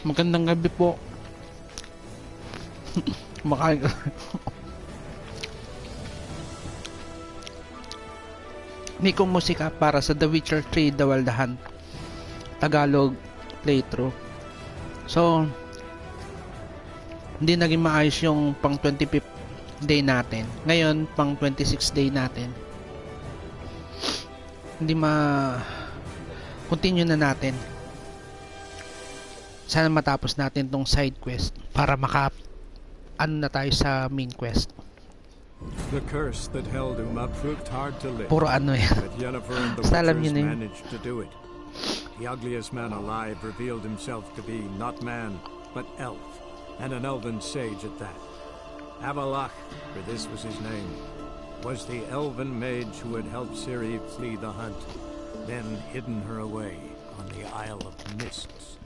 Magandang gabi po. Makain ka. Nico musika para sa The Witcher 3 The Wild Hunt Tagalog playthrough. So hindi naging maayos yung pang 25th day natin. Ngayon pang 26th day natin. Hindi continue na natin. Sana matapos natin tong side quest para ano na tayo sa main quest. The curse that held him up proved hard to lift. Puro ano yan. But Yennefer and the Basta alam Witchers niyo na yun. managed to do it. The ugliest man alive revealed himself to be not man, but elf, and an elven sage at that. Avalach, for this was his name, was the elven mage who had helped Ciri flee the hunt, then hidden her away on the Isle of Mists.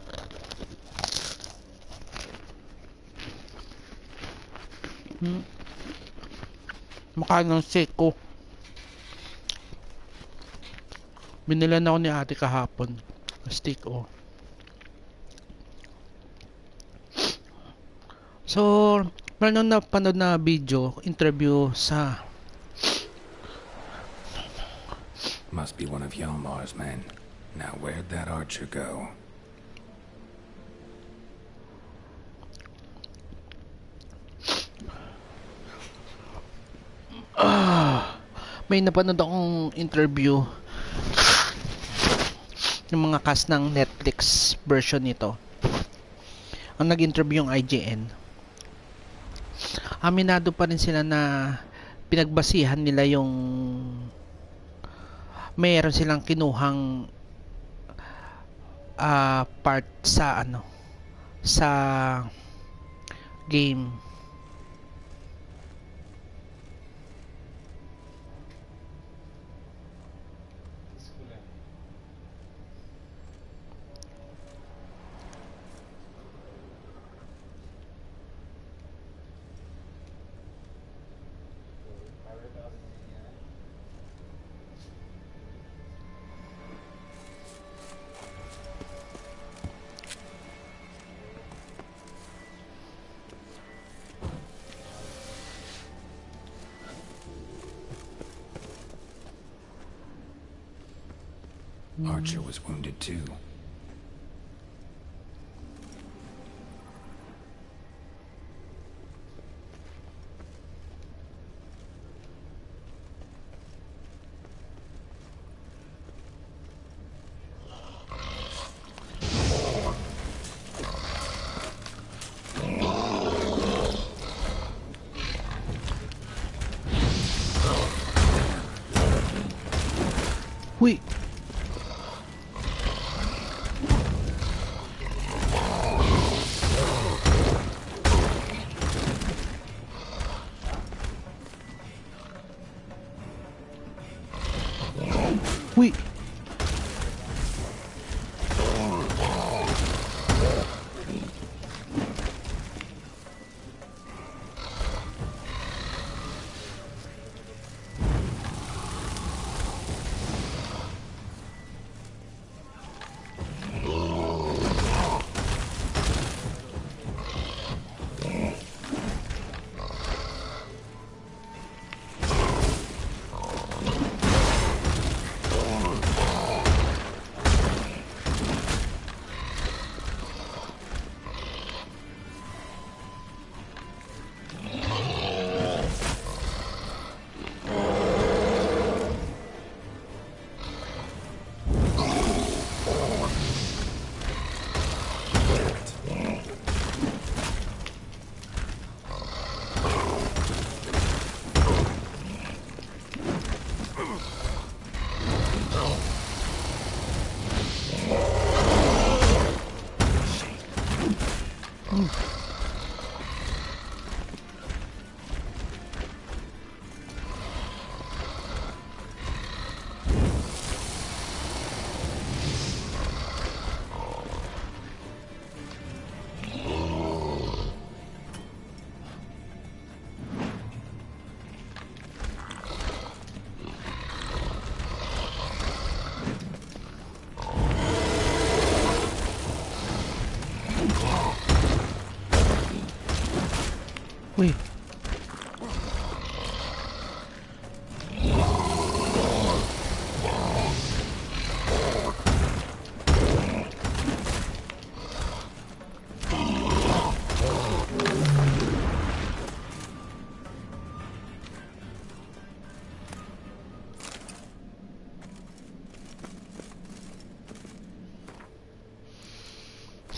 Mukha ng steak ko. Binilan ako ni ate kahapon. Steak oh. So, meron na napanood na video, interview sa Must be one of Hjalmar's men. Now where'd that archer go? May napanood akong interview ng mga cast ng Netflix version nito. Ang nag-interview yung IGN. Aminado pa rin sila na pinagbasihan nila yung mayroon silang kinuhang part sa sa game. Archer was wounded too. Uy! Uy! Uy.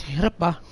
Hirap ba?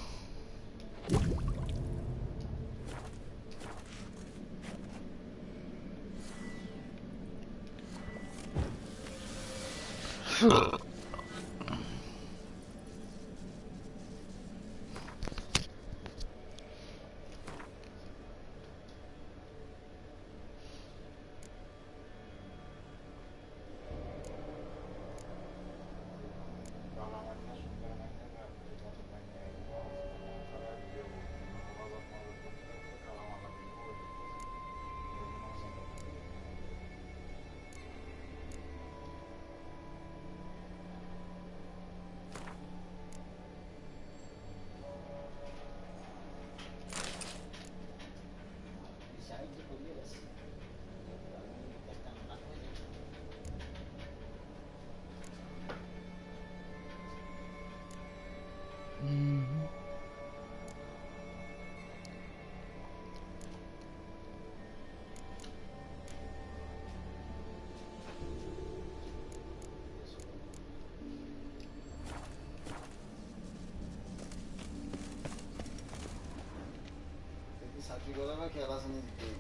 사기거라가 개가서는 이게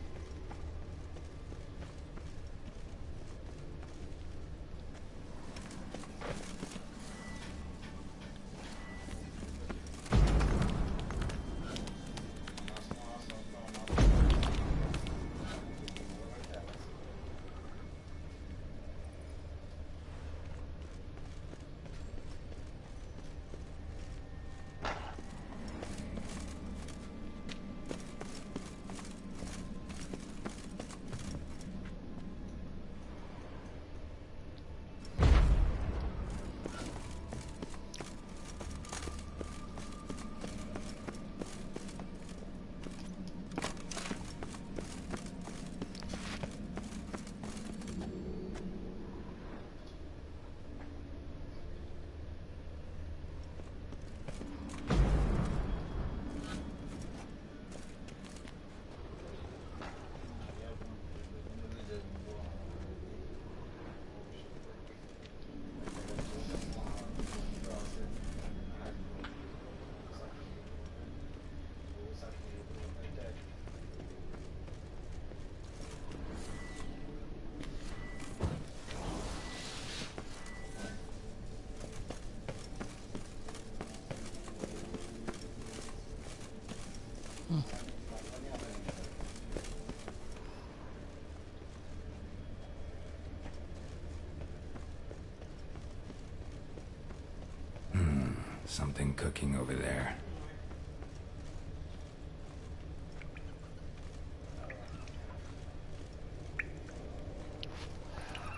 Something cooking over there.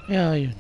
Yeah, yun.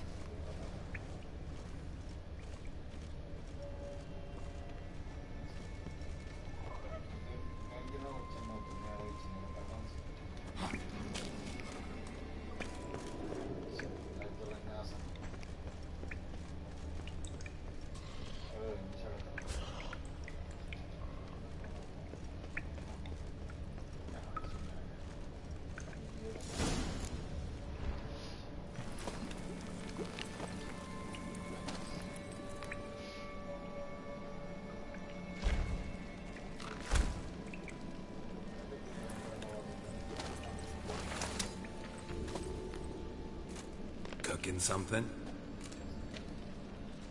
Cooking something?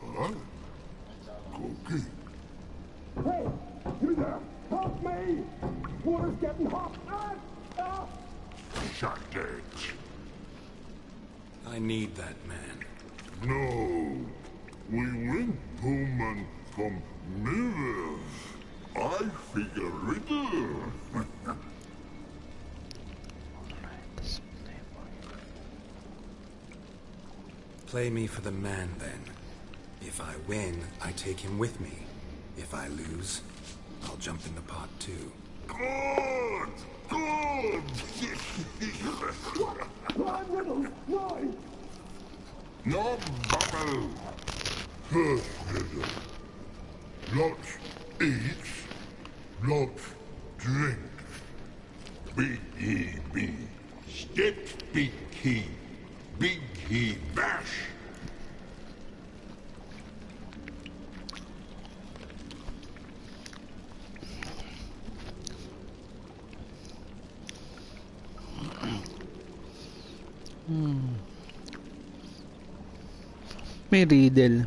Huh? Cookie? Hey, you there! Help me! Water's getting hot! Shut it. I need that man. No. We went home from mirrors. I figure riddle. Play me for the man, then. If I win, I take him with me. If I lose, I'll jump in the pot, too. Good! Good! Climb, Riddle! Mine! No bubble! First riddle. Lots eats, lots drinks. Big he, stepped big he bash. May riddle.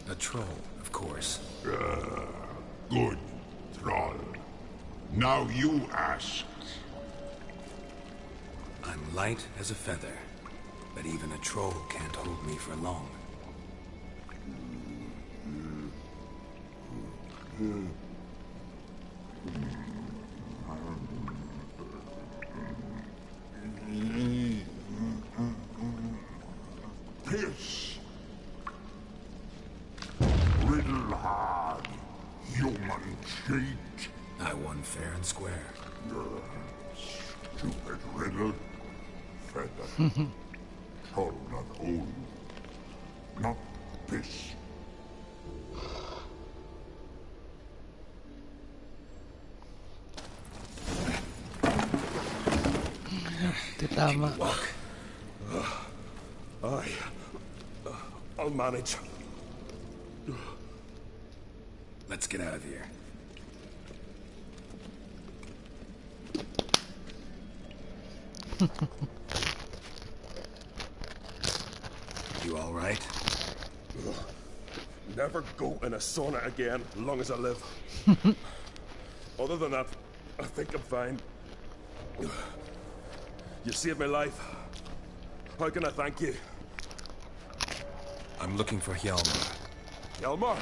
A troll, of course. Good, troll. Now you ask. I'm light as a feather, but even a troll can't hold me for long. Piss. Riddle hard. Human cheat. I won fair and square. Stupid riddle. Feather. Troll not old. Not piss. Tama. I'll manage. Let's get out of here. You all right? Never go in a sauna again, long as I live. Other than that, I think I'm fine. You saved my life. How can I thank you? I'm looking for Hjalmar. Hjalmar?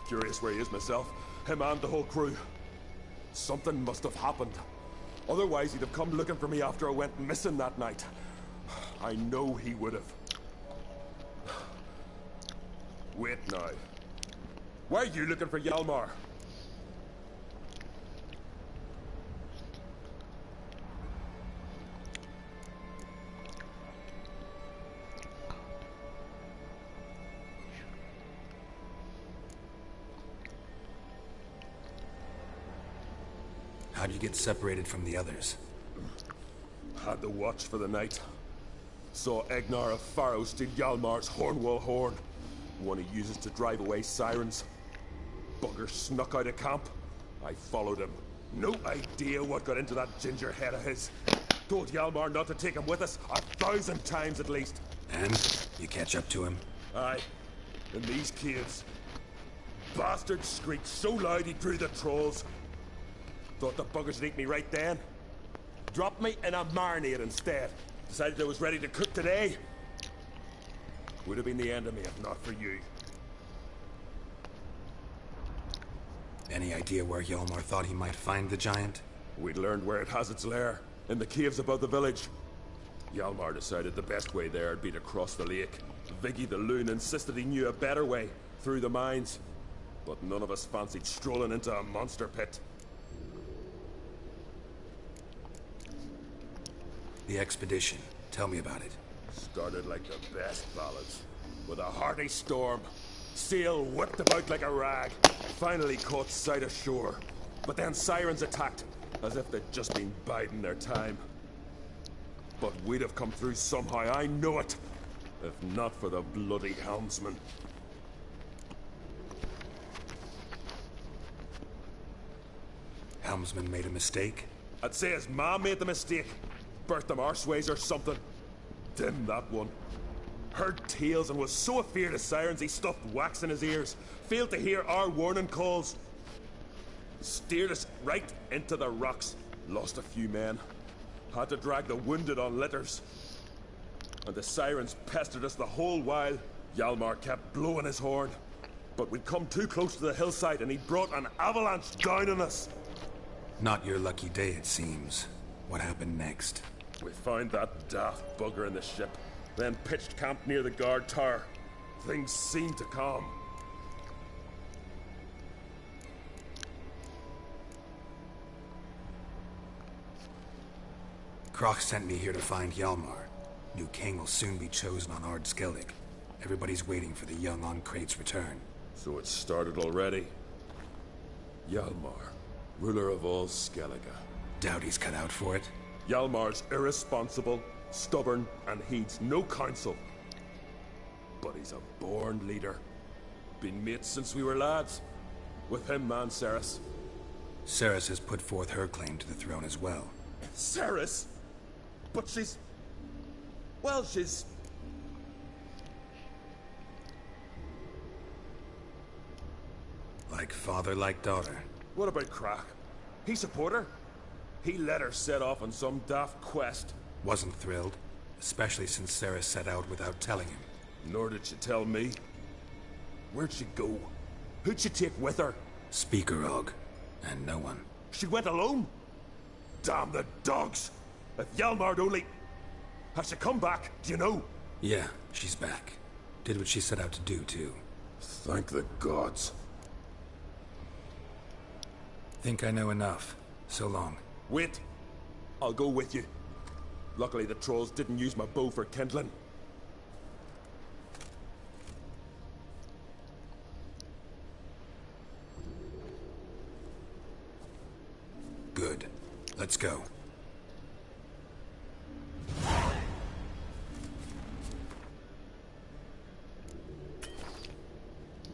Curious where he is myself. Him and the whole crew. Something must have happened. Otherwise, he'd have come looking for me after I went missing that night. I know he would have. Wait now. Why are you looking for Hjalmar? How'd you get separated from the others? Had to watch for the night. Saw Egnar of Pharaoh steal Hjalmar's Hornwall horn. One he uses to drive away sirens. Bugger snuck out of camp. I followed him. No idea what got into that ginger head of his. Told Hjalmar not to take him with us 1,000 times at least. And? You catch up to him? Aye. In these caves. Bastard screeched so loud he drew the trolls. Thought the buggers would eat me right then. Dropped me in a marinade instead. Decided I was ready to cook today. Would have been the end of me if not for you. Any idea where Hjalmar thought he might find the giant? We'd learned where it has its lair, in the caves above the village. Hjalmar decided the best way there would be to cross the lake. Viggy the loon insisted he knew a better way, through the mines. But none of us fancied strolling into a monster pit. The expedition. Tell me about it. Started like the best ballads. With a hearty storm. Sail whipped about like a rag. Finally caught sight of shore. But then sirens attacked, as if they'd just been biding their time. But we'd have come through somehow, I know it. If not for the bloody helmsman. Helmsman made a mistake? I'd say his ma made the mistake. Birthed them arseways or something. Dim that one. Heard tales and was so afeard of sirens he stuffed wax in his ears. Failed to hear our warning calls. Steered us right into the rocks. Lost a few men. Had to drag the wounded on litters. And the sirens pestered us the whole while. Hjalmar kept blowing his horn. But we'd come too close to the hillside and he brought an avalanche down on us. Not your lucky day, it seems. What happened next? We found that daft bugger in the ship, then pitched camp near the guard tower. Things seemed to calm. Kroch sent me here to find Hjalmar. New king will soon be chosen on Ard Skellig. Everybody's waiting for the young Oncrate's return. So it started already. Hjalmar, ruler of all Skellige. Doubt he's cut out for it. Hjalmar's irresponsible, stubborn, and heeds no counsel. But he's a born leader. Been mates since we were lads. With him, man, Ceres. Ceres has put forth her claim to the throne as well. Ceres? But she's... well, she's... Like father, like daughter. What about Kroch? He support her? He let her set off on some daft quest. Wasn't thrilled, especially since Ceres set out without telling him. Nor did she tell me. Where'd she go? Who'd she take with her? Speakerog, and no one. She went alone? Damn the dogs! If Hjalmar'd only... Has she come back? Do you know? Yeah, she's back. Did what she set out to do, too. Thank the gods. Think I know enough. So long. Wait. I'll go with you. Luckily the trolls didn't use my bow for kindling. Good. Let's go.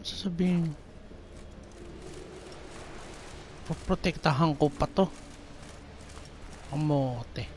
Sasabihin, poprotektahan ko pa to. Kamote.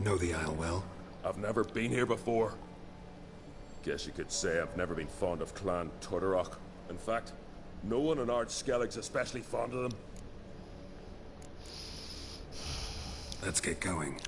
Know the Isle well? I've never been here before. Guess you could say I've never been fond of Clan Tudorok. In fact, no one in Ard Skellig's especially fond of them. Let's get going.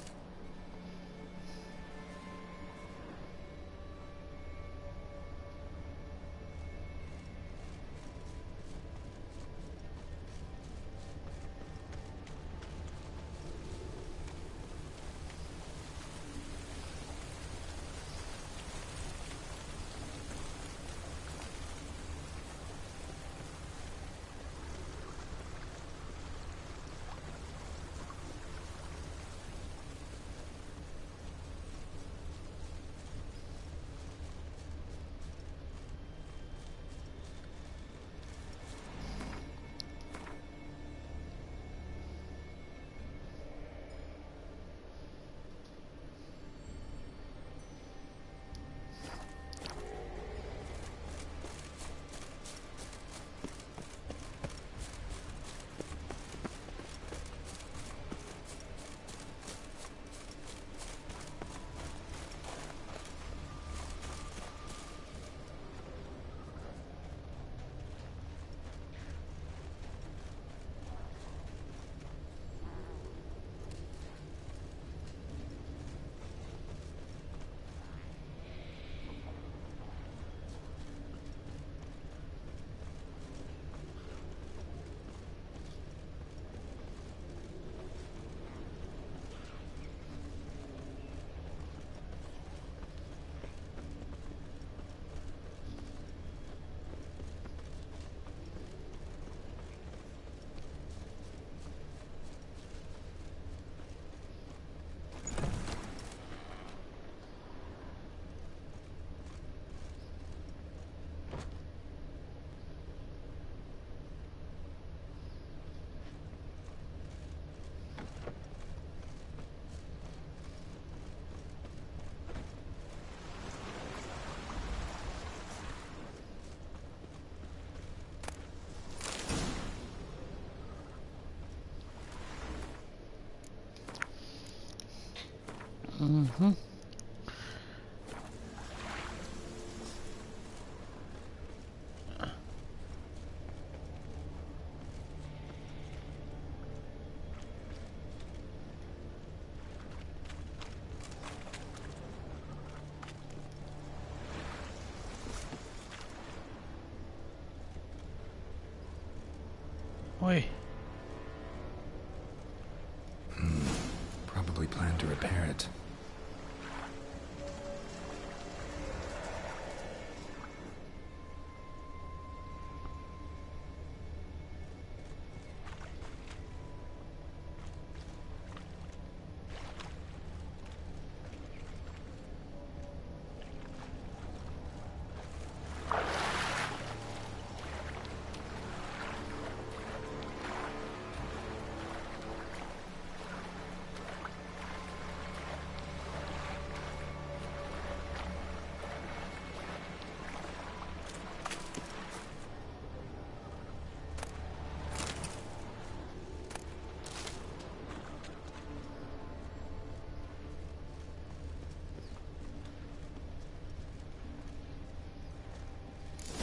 Mhm. Uy. Probably plan to repair it.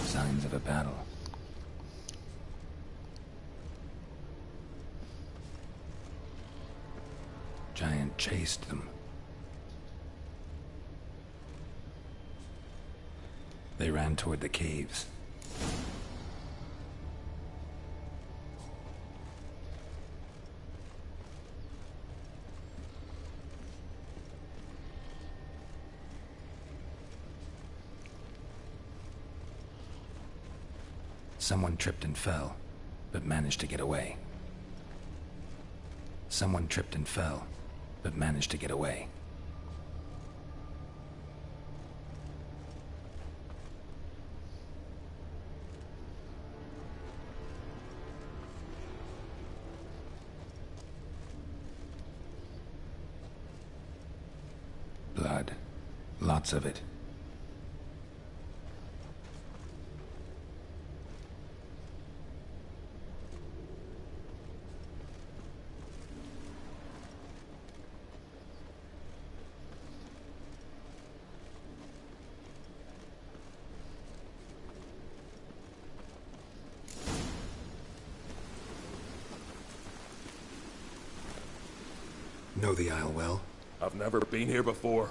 Signs of a battle. Giant chased them. They ran toward the caves. Someone tripped and fell, but managed to get away. Someone tripped and fell, but managed to get away. Blood. Lots of it. Know the Isle well? I've never been here before.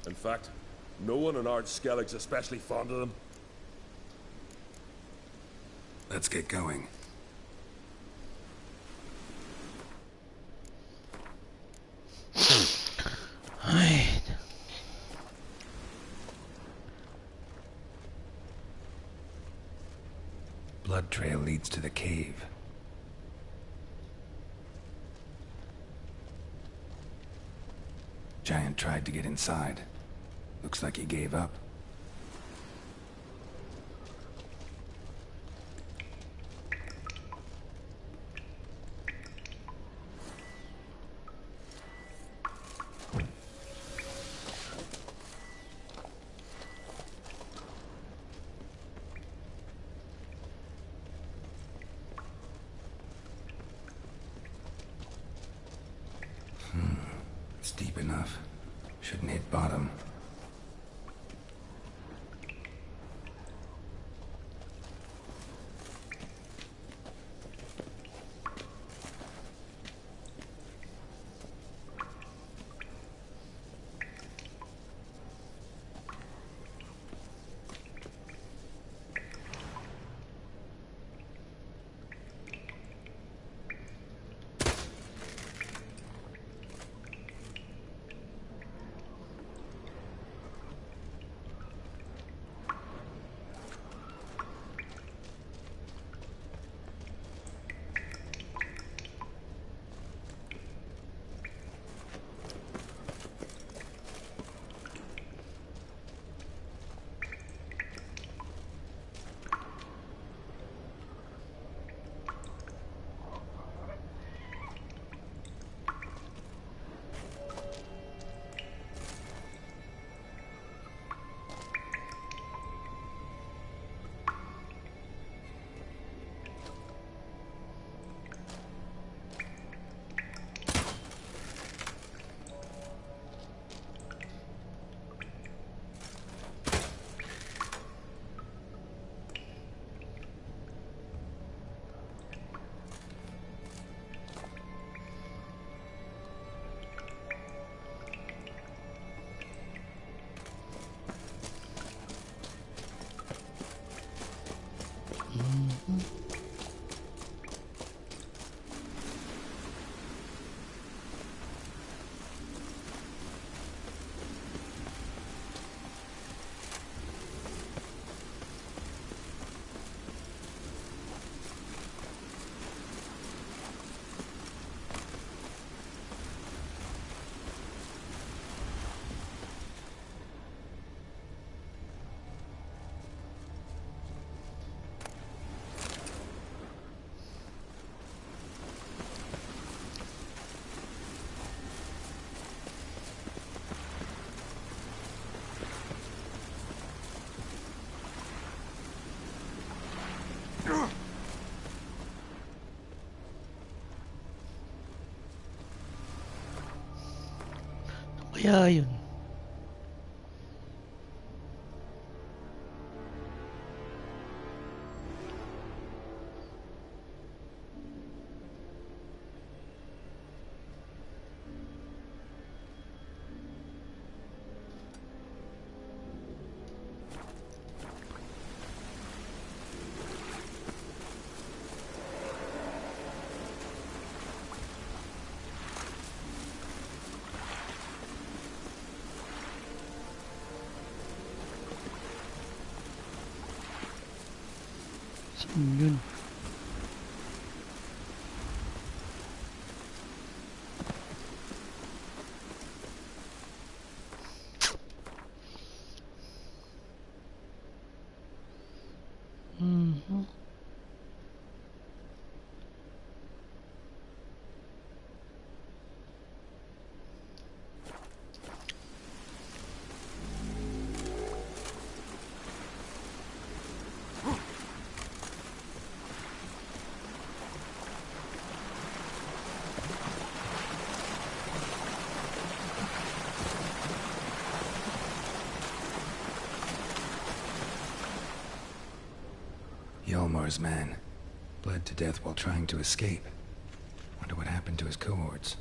In fact, no one in Ard Skellig's especially fond of them. Let's get going. Ay. Blood trail leads to the cave. Giant tried to get inside. Looks like he gave up. It's deep enough. Shouldn't hit bottom. Kaya yun. Saan yun? Mhm. Yolmar's man. Bled to death while trying to escape. Wonder what happened to his cohorts.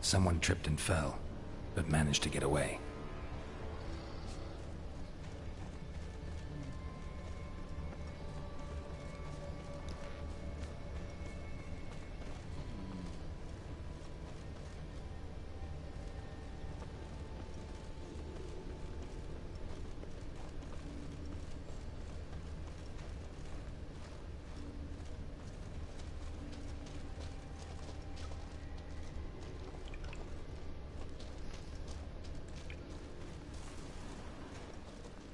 Someone tripped and fell, but managed to get away.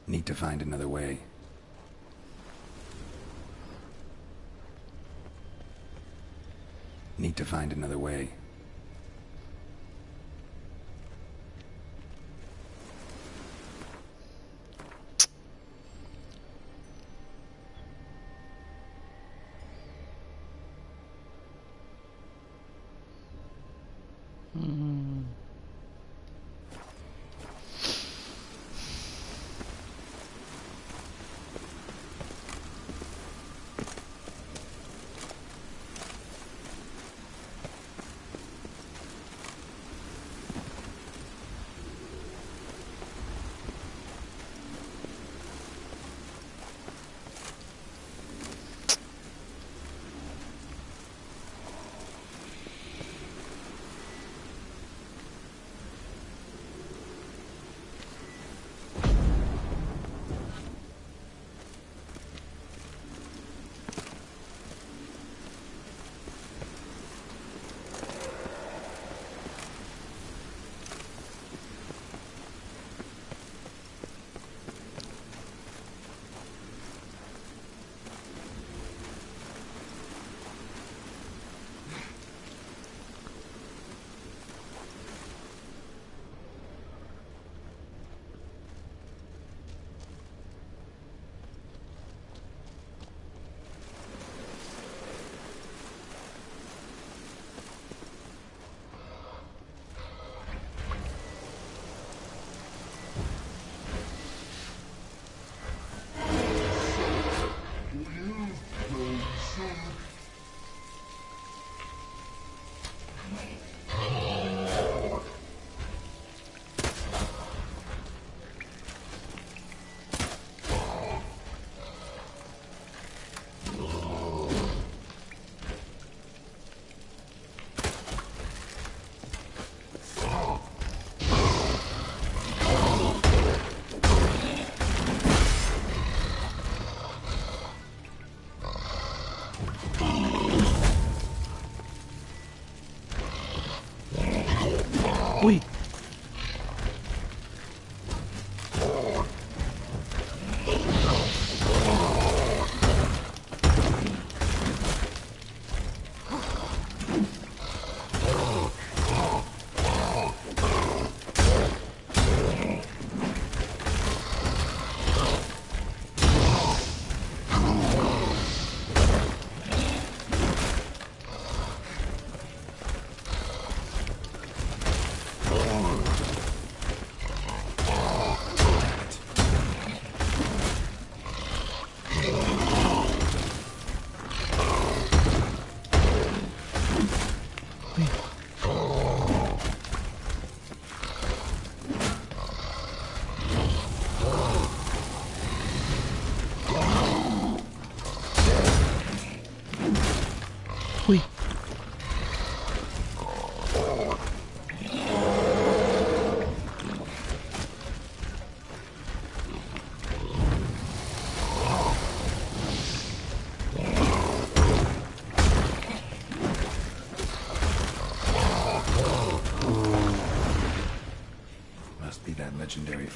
Need to find another way. Need to find another way. Hmm.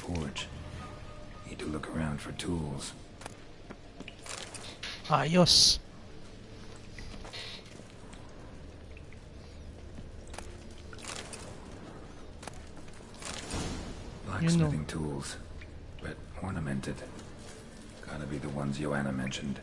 forge. Need to look around for tools. Ayos. Blacksmithing tools, but ornamented. Gotta be the ones Joanna mentioned.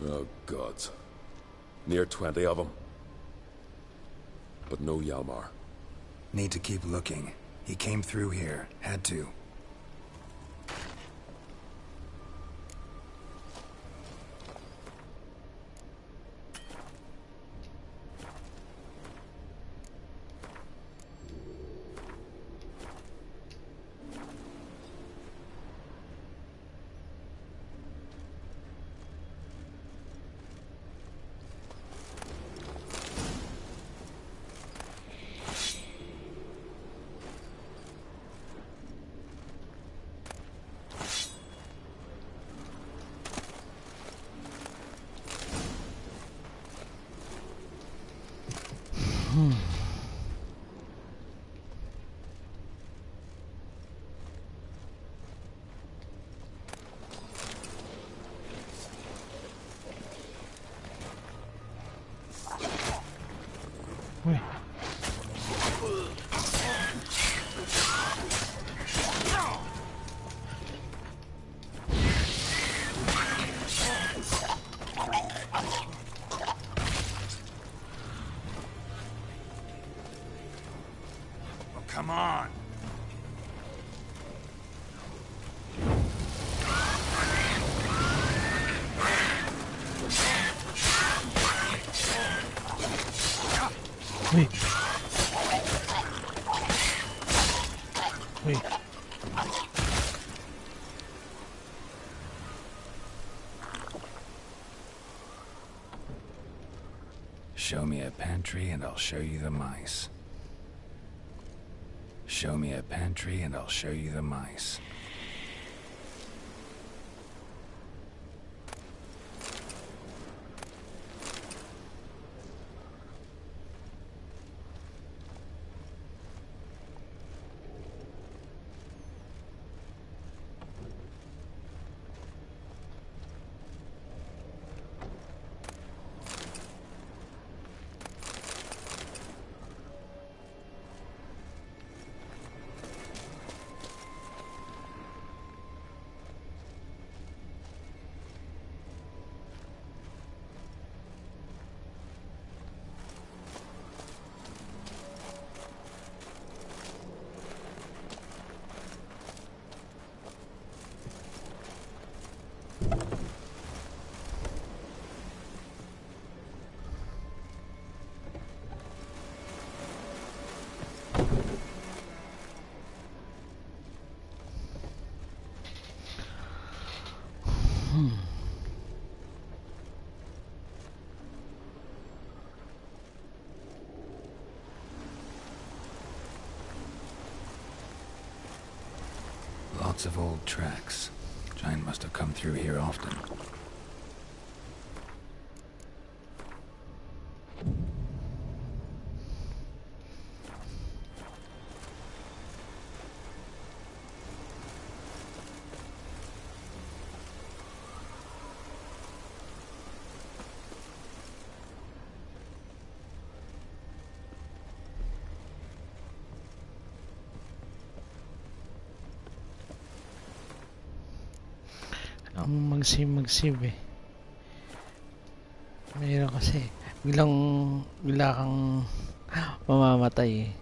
Oh, gods. Near 20 of them. But no Hjalmar. Need to keep looking. He came through here. Had to. Uy. Oh, come on! Uy. Uy. Show me a pantry and I'll show you the mice. Show me a pantry and I'll show you the mice. Lots of old tracks. Giant must have come through here often. Ang mag-save eh. Mayroon kasi. Bigla kang mamamatay eh.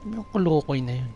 Yung kulukoy na yun.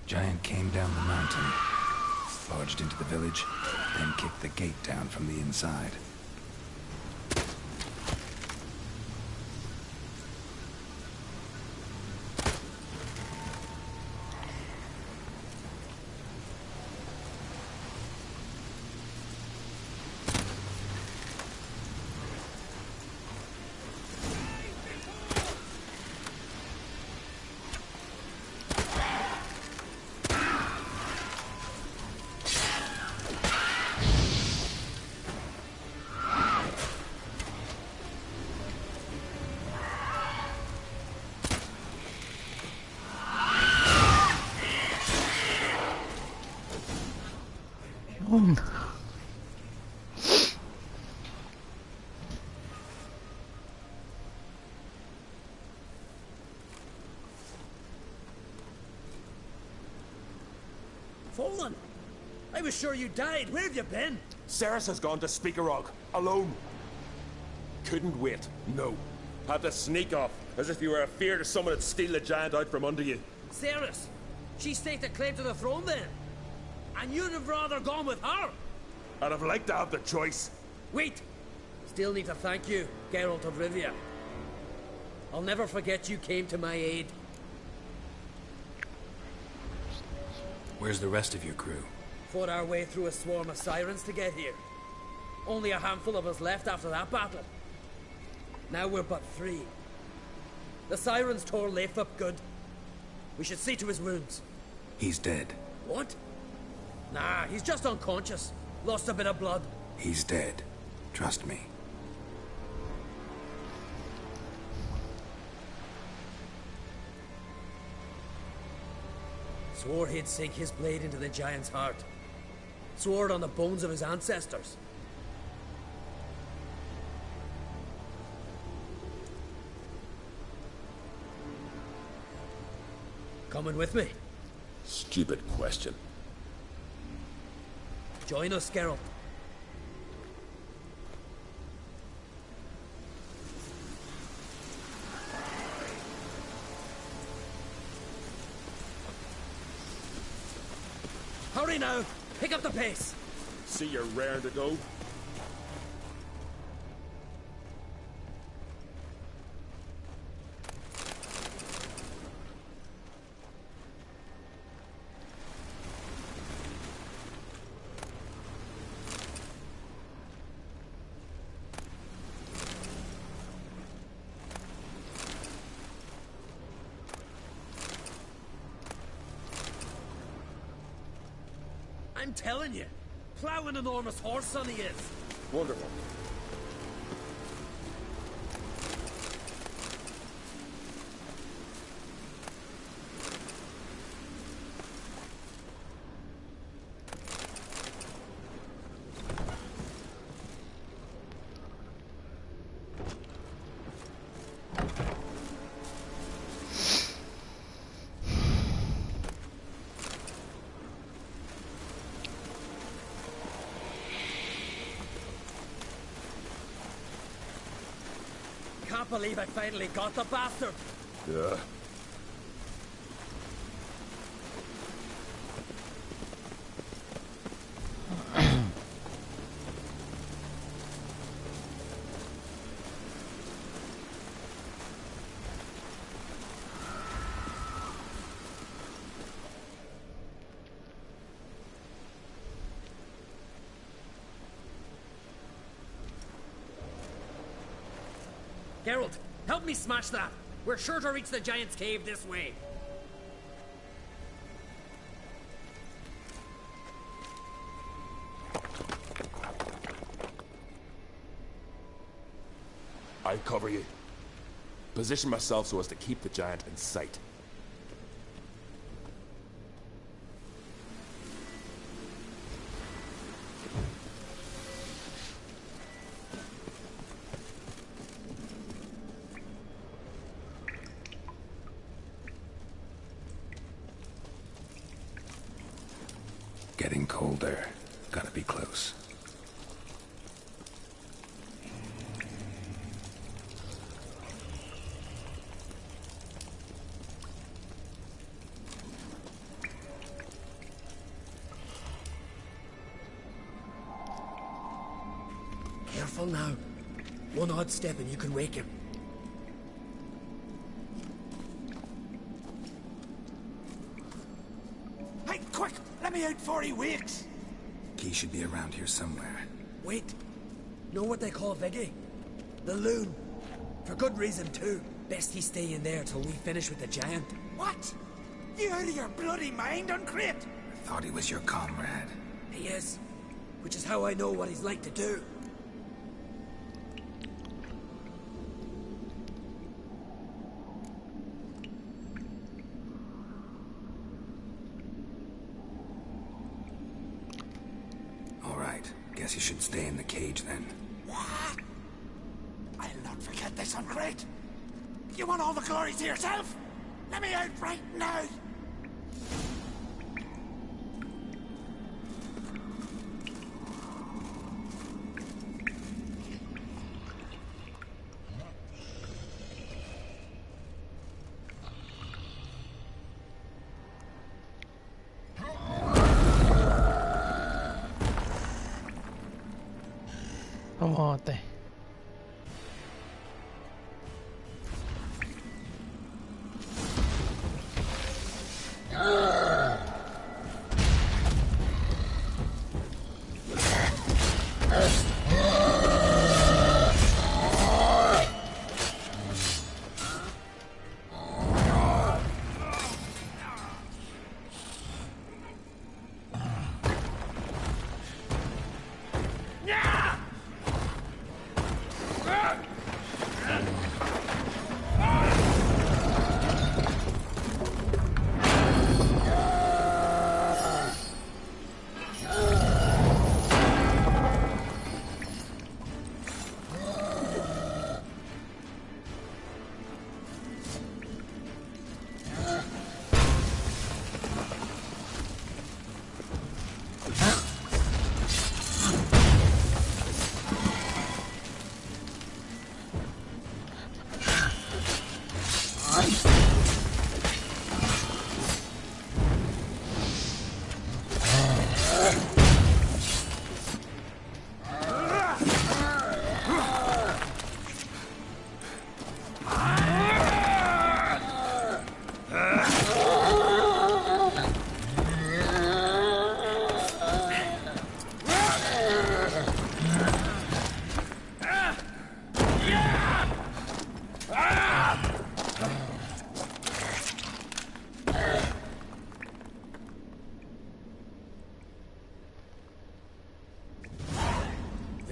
Giant came down the mountain, barged into the village, then kicked the gate down from the inside. Yun. Fallen! I was sure you died. Where have you been? Ceres has gone to Speakerog, alone. Couldn't wait, no. Had to sneak off, as if you were afeard of someone would steal the giant out from under you. Ceres! She staked a claim to the throne then. And you'd have rather gone with her. I'd have liked to have the choice. Wait! Still need to thank you, Geralt of Rivia. I'll never forget you came to my aid. Where's the rest of your crew? Fought our way through a swarm of sirens to get here. Only a handful of us left after that battle. Now we're but 3. The sirens tore Leif up good. We should see to his wounds. He's dead. What? Nah, he's just unconscious. Lost a bit of blood. He's dead. Trust me. Swore he'd sink his blade into the giant's heart. Swore it on the bones of his ancestors. Coming with me? Stupid question. Join us, Geralt. Hurry now! Pick up the pace! See you're raring to go? I'm telling you, plow an enormous horse, son he is. Wonderful. Can't believe I finally got the bastard. Yeah. Geralt, help me smash that. We're sure to reach the giant's cave this way. I'll cover you. Position myself so as to keep the giant in sight. Getting colder. Gotta be close. Careful now. One odd step and you can wake him. Hey, quick! Let me out before he wakes! Key should be around here somewhere. Wait. Know what they call Viggy? The loon. For good reason, too. Best he stay in there till we finish with the giant. What? You out of your bloody mind, Uncrate? I thought he was your comrade. He is. Which is how I know what he's like to do. Guess you should stay in the cage then. What? I'll not forget this, Uncrate. You want all the glory to yourself? Let me out right now! Kamote.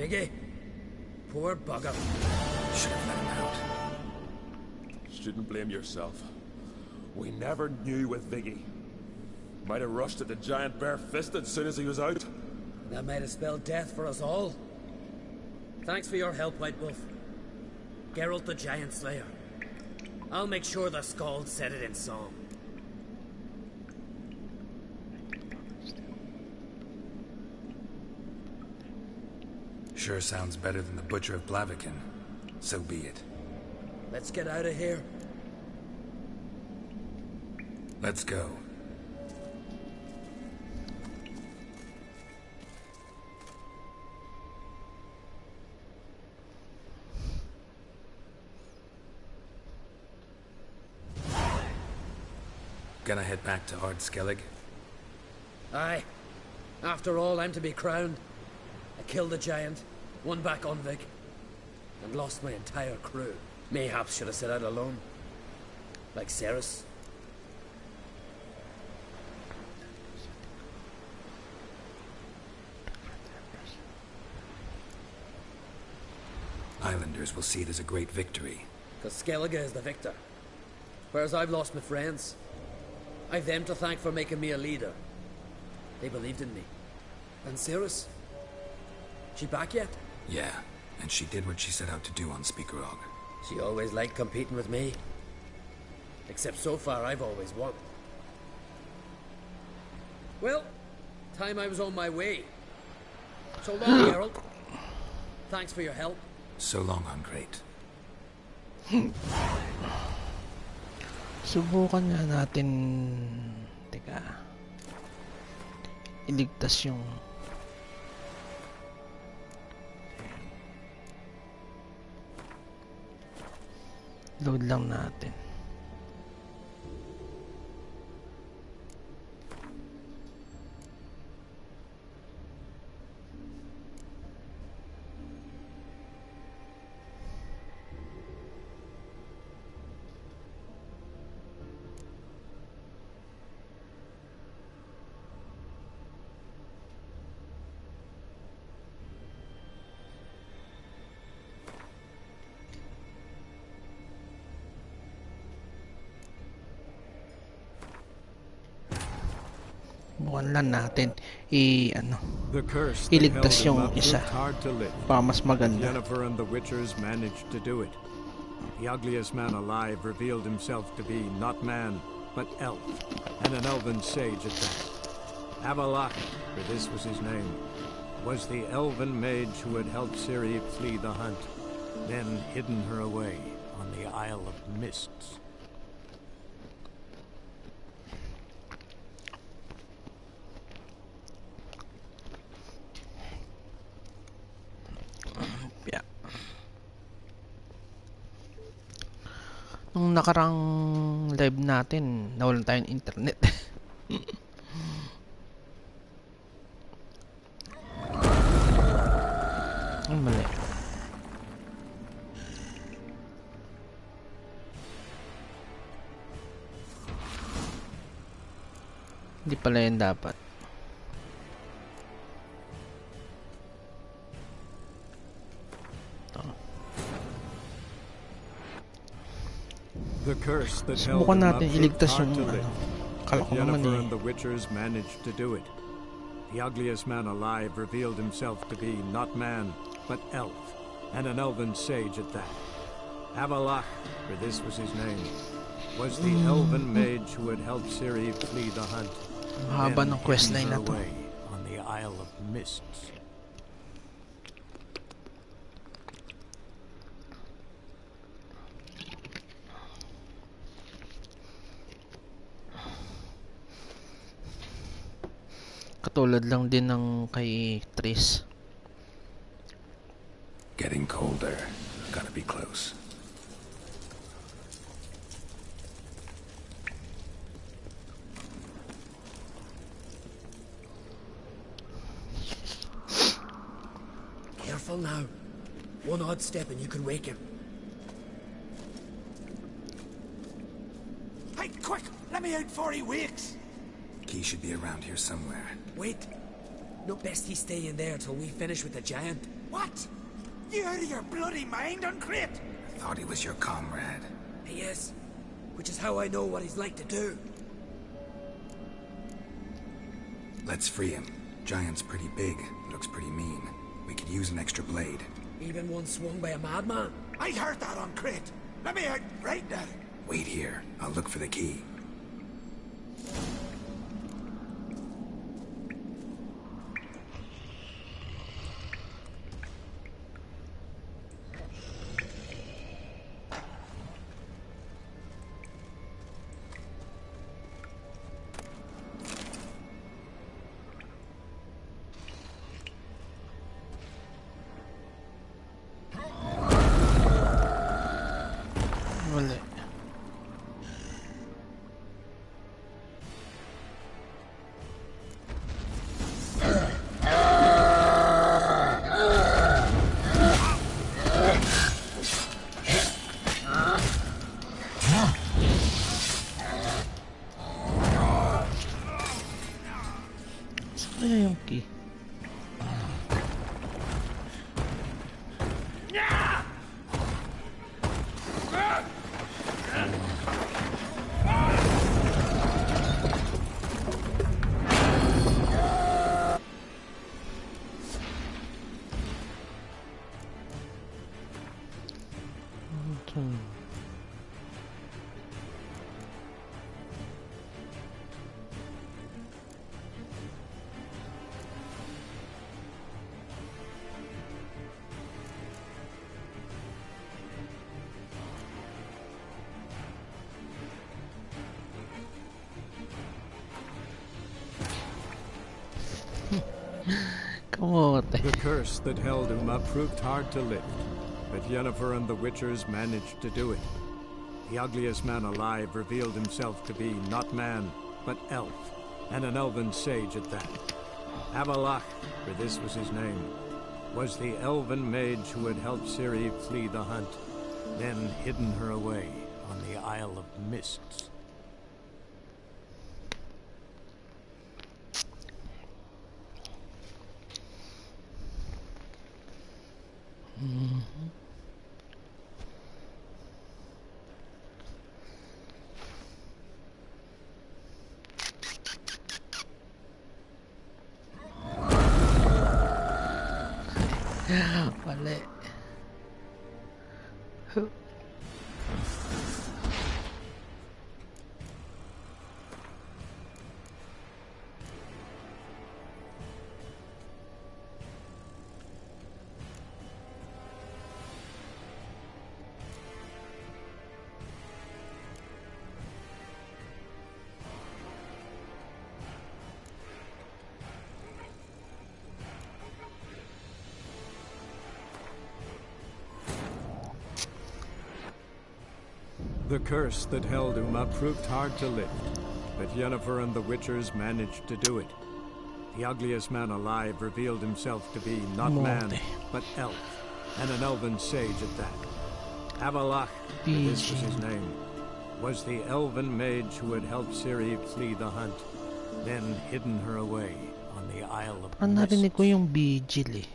Viggy. Poor bugger. Should have let him out. Shouldn't blame yourself. We never knew with Viggy. Might have rushed at the giant bare-fisted as soon as he was out. That might have spelled death for us all. Thanks for your help, White Wolf. Geralt the Giant Slayer. I'll make sure the Scald said it in song. Sure sounds better than the Butcher of Blaviken. So be it. Let's get out of here. Let's go. Gonna head back to Ard Skellig? Aye. After all, I'm to be crowned. I killed the giant, won back Onvig, and lost my entire crew. Mayhaps should have set out alone. Like Cerys. Islanders will see it as a great victory. Because Skellige is the victor. Whereas I've lost my friends. I've them to thank for making me a leader. They believed in me. And Cerys? She back yet? Yeah, and she did what she set out to do on Speakerog. She always liked competing with me. Except so far I've always won. Well, time I was on my way. So long, Geralt. Thanks for your help. So long, Ungreat. Subukan nga natin. Teka. Iligtas yung load lang natin. Bukan lang natin iligtas yung isa para mas maganda. Yennefer and the Witchers managed to do it. The ugliest man alive revealed himself to be not man, but elf, and an elven sage at that. Avalach, for this was his name, was the elven mage who had helped Ciri flee the hunt, then hidden her away on the Isle of Mists. Nung nakarang live natin, nawalan tayo ng internet. Ang mali. Hindi pala yan dapat. Subukan natin iligtas yung kala ko naman Yennefer and the Witchers managed to do it. The ugliest man alive revealed himself to be not man, but elf, and an elven sage at that. Avalach, for this was his name, was the elven mage who had helped Ciri flee the hunt, Mahaba then ng questline hidden na to. her away on the Isle of Mists. Katulad lang din ng kay Tris. Getting colder. Gotta be close. Careful now. One odd step and you can wake him. Hey, quick! Let me out before he wakes! Key should be around here somewhere. Wait. No best he stay in there till we finish with the giant. What? You out of your bloody mind, Uncrate? Thought he was your comrade. He is. Which is how I know what he's like to do. Let's free him. Giant's pretty big, looks pretty mean. We could use an extra blade. Even one swung by a madman. I heard that, Uncrate. Let me out right now. Wait here. I'll look for the key. Wala. Saan kaya yung key? Kamote. The curse that held Uma proved hard to lift, but Yennefer and the Witchers managed to do it. The ugliest man alive revealed himself to be not man, but elf, and an elven sage at that. Avalach, for this was his name, was the elven mage who had helped Ciri flee the hunt, then hidden her away on the Isle of Mists. Wala. The curse that held Uma proved hard to lift, but Yennefer and the Witchers managed to do it. The ugliest man alive revealed himself to be not man, but elf, and an elven sage at that. Avalach, for this was his name, was the elven mage who had helped Ciri flee the hunt, then hidden her away on the Isle of Ang narinig ko Mists. yung vigil eh.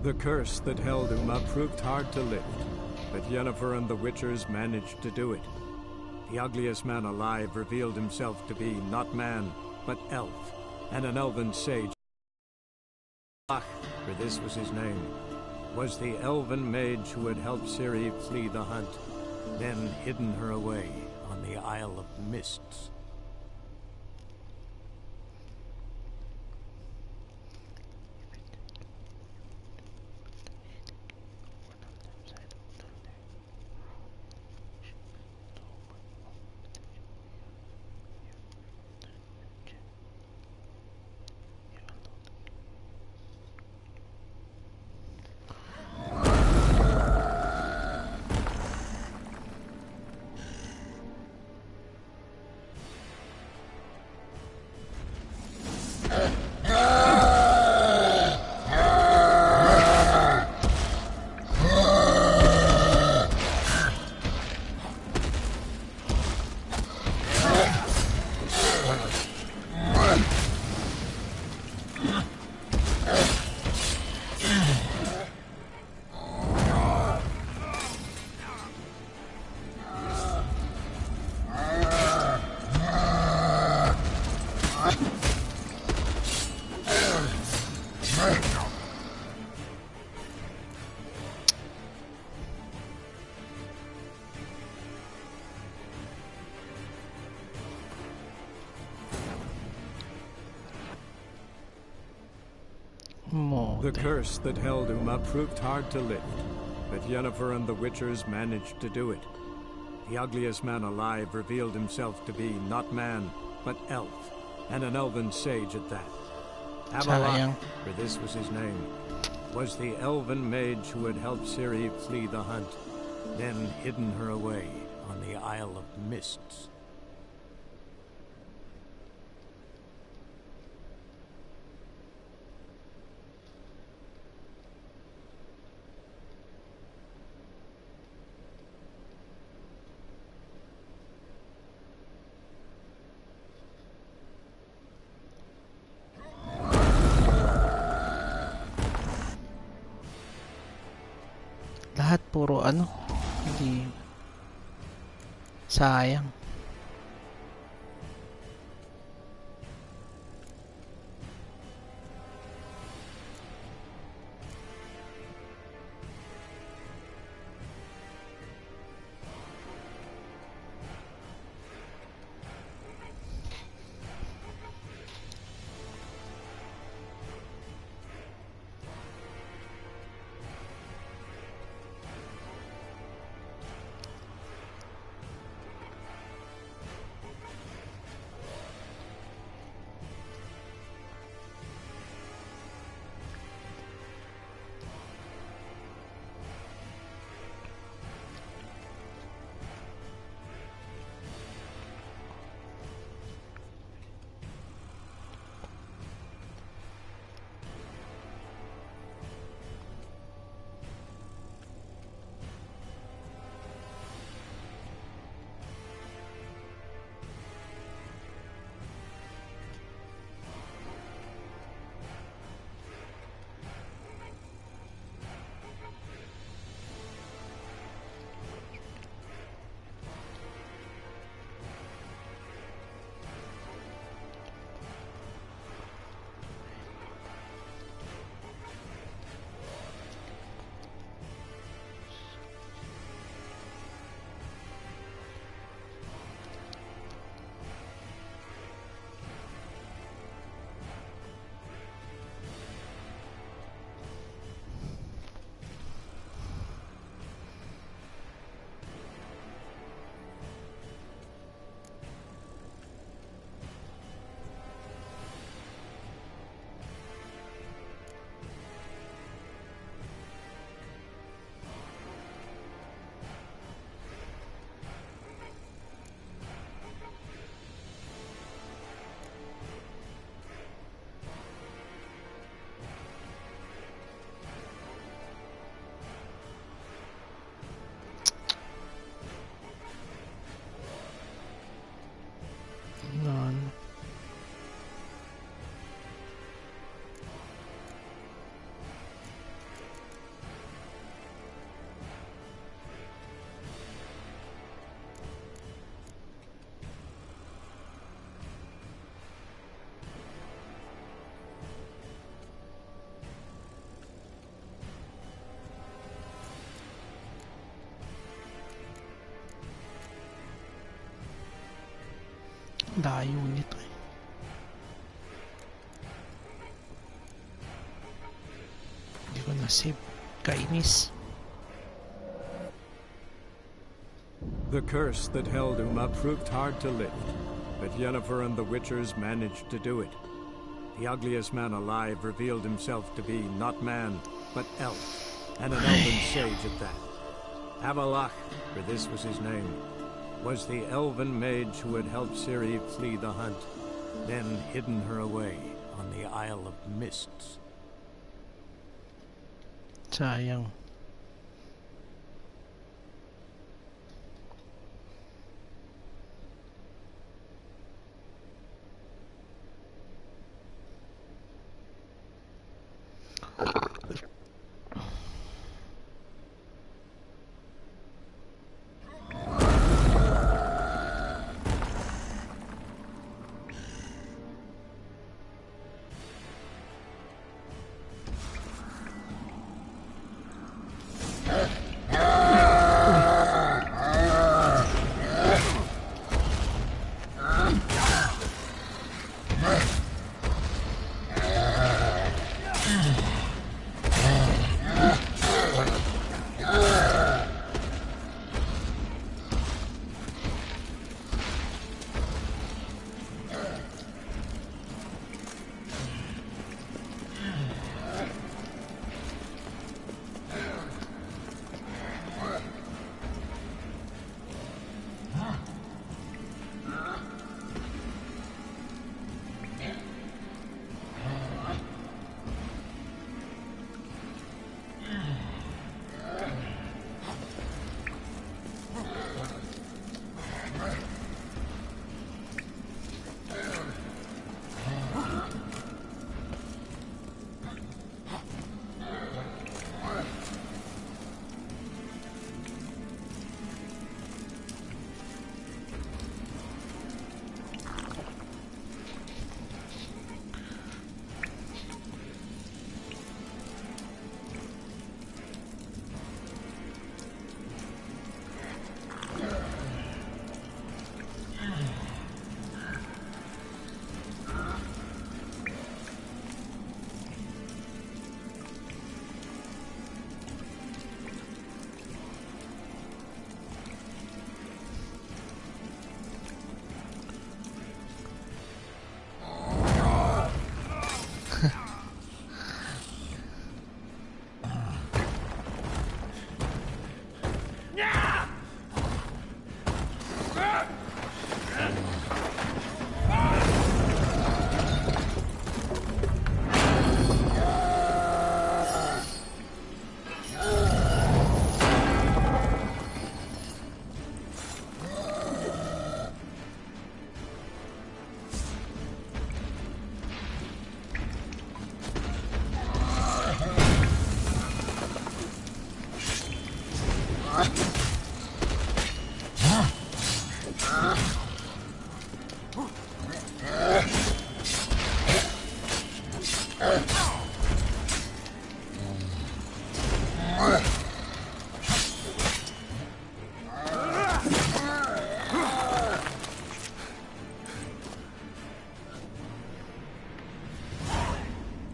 The curse that held Uma proved hard to lift, but Yennefer and the Witchers managed to do it. The ugliest man alive revealed himself to be not man, but elf, and an elven sage. Ach, for this was his name, was the elven mage who had helped Ciri flee the hunt, then hidden her away on the Isle of Mists. The curse that held Uma proved hard to lift, but Yennefer and the Witchers managed to do it. The ugliest man alive revealed himself to be not man, but elf, and an elven sage at that. Avalok, for this was his name, was the elven mage who had helped Ciri flee the hunt, then hidden her away on the Isle of Mists. Lahat puro ano, hindi sayang. Layo nito eh. Hindi ko na-save. Kainis. The curse that held Uma proved hard to lift, but Yennefer and the Witchers managed to do it. The ugliest man alive revealed himself to be not man, but elf, and an elven sage at that. Avalach, for this was his name, was the elven mage who had helped Ciri flee the hunt, then hidden her away on the Isle of Mists. Sayang.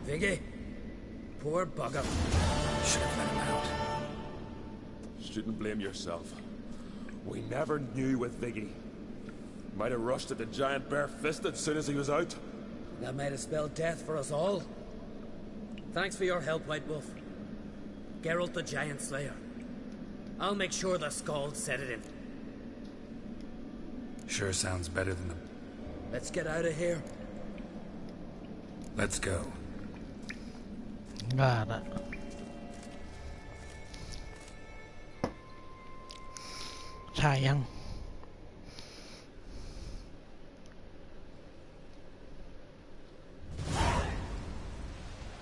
Viggy, poor bugger. Should have let him out. Shouldn't blame yourself. We never knew with Viggy. Might have rushed at the giant bare-fisted as soon as he was out. That might have spelled death for us all. Thanks for your help, White Wolf. Geralt the Giant Slayer. I'll make sure the Scald set it in. Sure sounds better than the... Let's get out of here. Let's go. Gara. Sayang.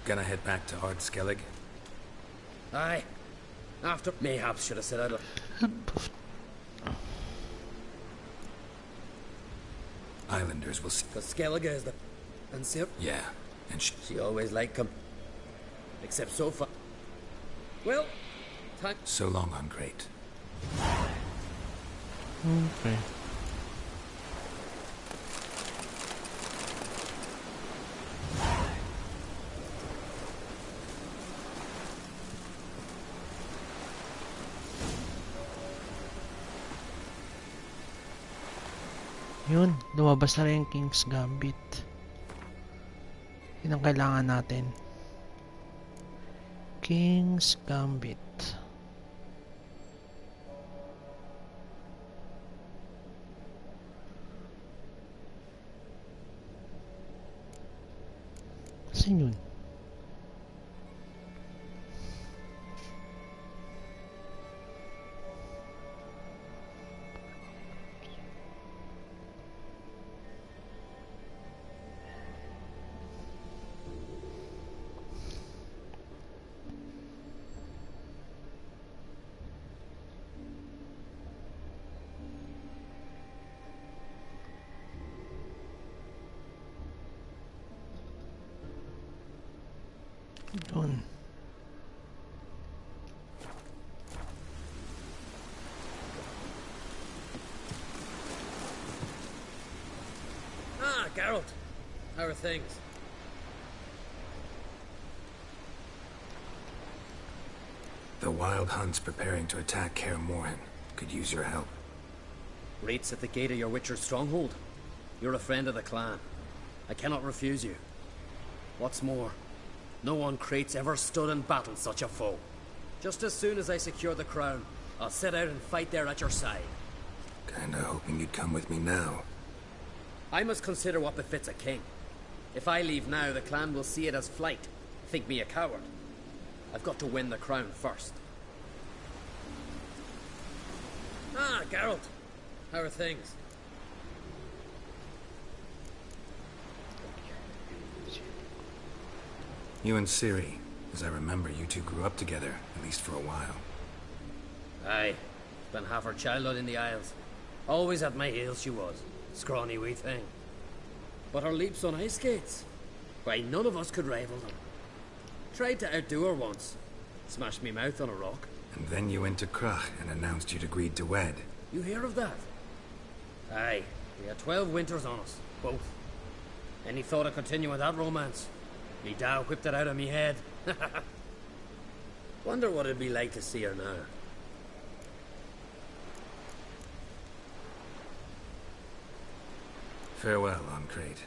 Gonna head back to Ard Skellig? Aye. After mayhaps should have said I'd... Islanders will see. Because Skellige is the... And Sip? Yeah, and She always liked him. Except so far. Well, time... so long on Great. Okay. Yun, lumabas na rin yung King's Gambit. Yun ang kailangan natin. King's Gambit. Saan yun? Doon. Ah, Geralt. How are things? The Wild Hunt's preparing to attack Kaer Morhen. Could use your help. Rates at the gate of your Witcher's stronghold. You're a friend of the clan. I cannot refuse you. What's more, no one Crate's ever stood in battle such a foe. Just as soon as I secure the crown, I'll set out and fight there at your side. Kinda hoping you'd come with me now. I must consider what befits a king. If I leave now, the clan will see it as flight, think me a coward. I've got to win the crown first. Ah, Geralt. How are things? You and Ciri, as I remember, you two grew up together, at least for a while. Aye. Spent half her childhood in the Isles. Always at my heels she was. Scrawny wee thing. But her leaps on ice skates, why, none of us could rival them. Tried to outdo her once. Smashed me mouth on a rock. And then you went to Krach and announced you'd agreed to wed. You hear of that? Aye. We had 12 winters on us, both. Any thought of continuing that romance? Me Dow whipped it out of me head. Wonder what it'd be like to see her now. Farewell, on Crate.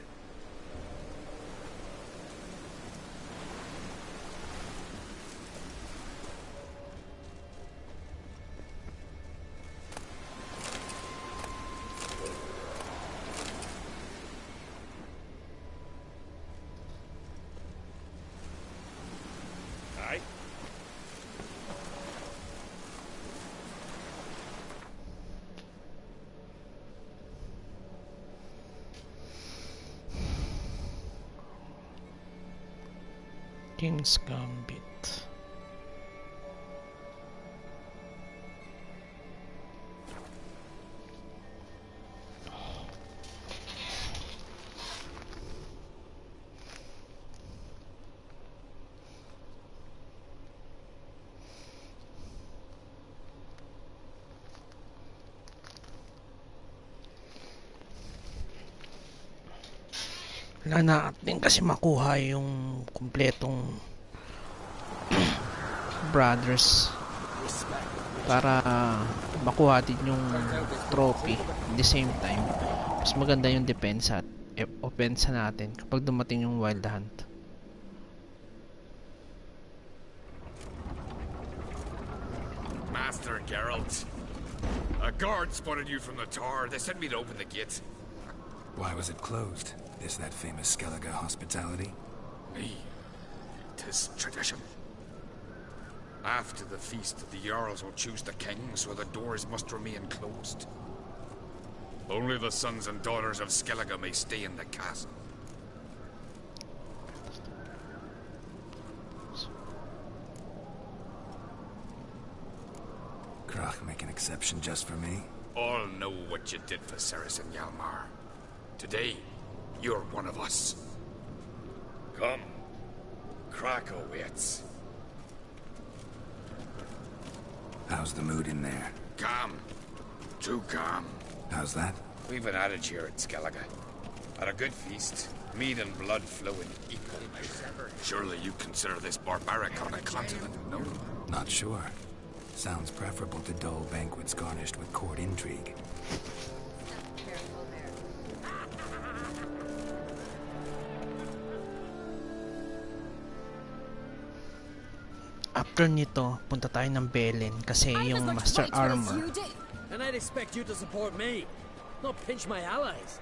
Aye. King's Gambit. Wala natin kasi makuha yung kumpletong brothers para makuha din yung trophy at the same time. Mas maganda yung depensa at opensa natin kapag dumating yung Wild Hunt. Master Geralt, a guard spotted you from the tower. They sent me to open the gate. Why was it closed? Is that famous Skellige hospitality? Aye, 'tis tradition. After the feast, the Jarls will choose the king, so the doors must remain closed. Only the sons and daughters of Skellige may stay in the castle. Krach make an exception just for me? All know what you did for Ceres and Hjalmar. Today, you're one of us. Come. Krakow waits. How's the mood in there? Calm. Too calm. How's that? We've an adage here at Skellige. At a good feast, mead and blood flowing equally. Surely you consider this barbaric on a continent, no? Not sure. Sounds preferable to dull banquets garnished with court intrigue. after nito, punta tayo ng Belen kasi I have as yung much Master right to it as Armor. you do. And I'd expect you to support me, not pinch my allies.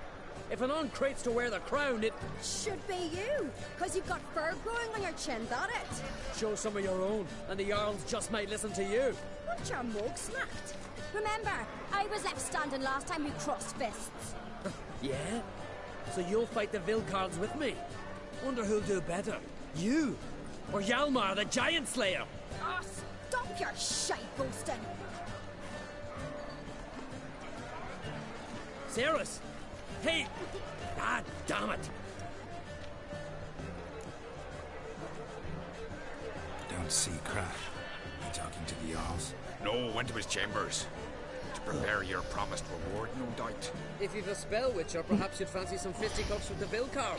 If an on-crate's to wear the crown, it... Should be you, because you've got fur growing on your chin, that it? Show some of your own, and the Jarls just might listen to you. Want your mug smacked? Remember, I was left standing last time we crossed fists. Yeah? So you'll fight the Vilcards with me? Wonder who'll do better, you or Hjalmar the Giant Slayer? Oh, stop your shite boasting. Cerys! Hey! Ah, damn it! Don't see Crash. You talking to the Jarls? No, went to his chambers. To prepare your promised reward, no doubt. If you've a spell witcher, perhaps you'd fancy some fisticuffs with the Vilcards.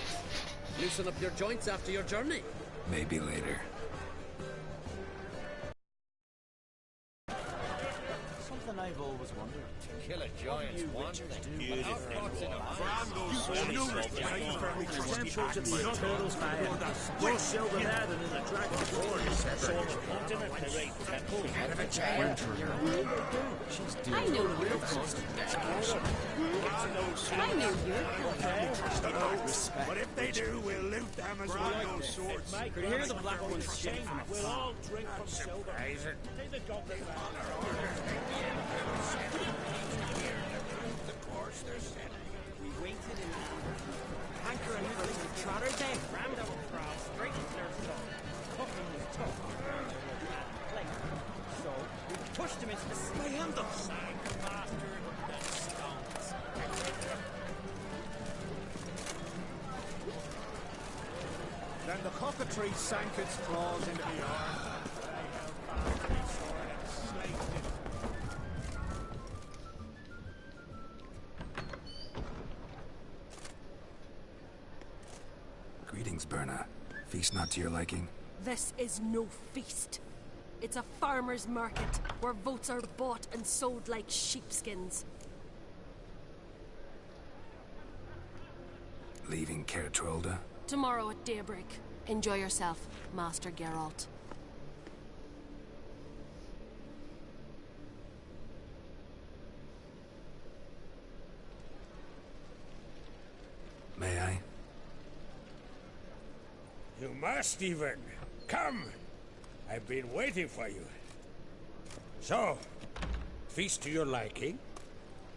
Loosen up your joints after your journey. Maybe later. Something I've always wondered. To kill a giant's one thing. I know you're first. I know you're But if they do, we'll loot them as well. Could hear the black ones shame. We'll all drink from silver. We waited in hankering for the trotter day. Rammed our crowd straight into their skull. Cooking was tough. So we pushed him into the sea. I am the bastard that stones. Then the cockatrice sank its claws into the arm. Greetings, Berna. Feast not to your liking? This is no feast. It's a farmer's market where votes are bought and sold like sheepskins. Leaving Caer Trolda? Tomorrow at daybreak. Enjoy yourself, Master Geralt. May I? You must even. Come! I've been waiting for you. So, feast to your liking?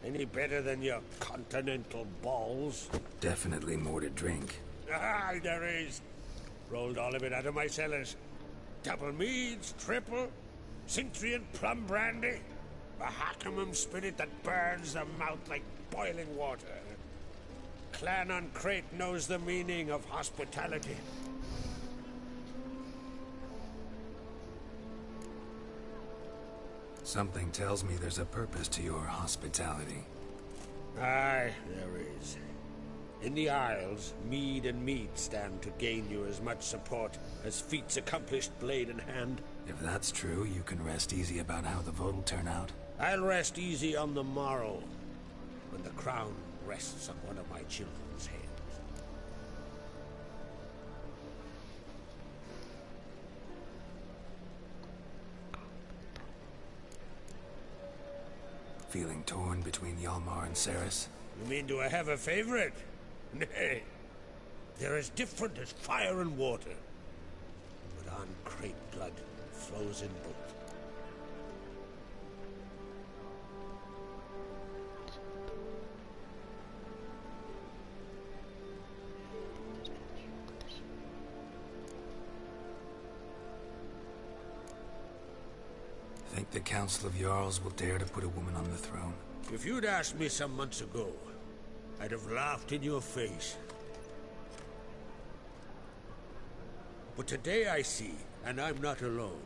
Any better than your continental balls? Definitely more to drink. Ah, there is. Rolled all of it out of my cellars. Double meads, triple, Cintrian plum brandy, a Hackamum spirit that burns the mouth like boiling water. Clan on Crate knows the meaning of hospitality. Something tells me there's a purpose to your hospitality. Aye, there is. In the Isles, mead and meat stand to gain you as much support as feats accomplished blade in hand. If that's true, you can rest easy about how the vote'll turn out. I'll rest easy on the morrow, when the crown rests on one of my children's heads. Feeling torn between Hjalmar and Cerys? You mean do I have a favorite? Nay. They're as different as fire and water. But on Crate blood flows in both. Think the Council of Jarls will dare to put a woman on the throne? If you'd asked me some months ago, I'd have laughed in your face. But today I see, and I'm not alone,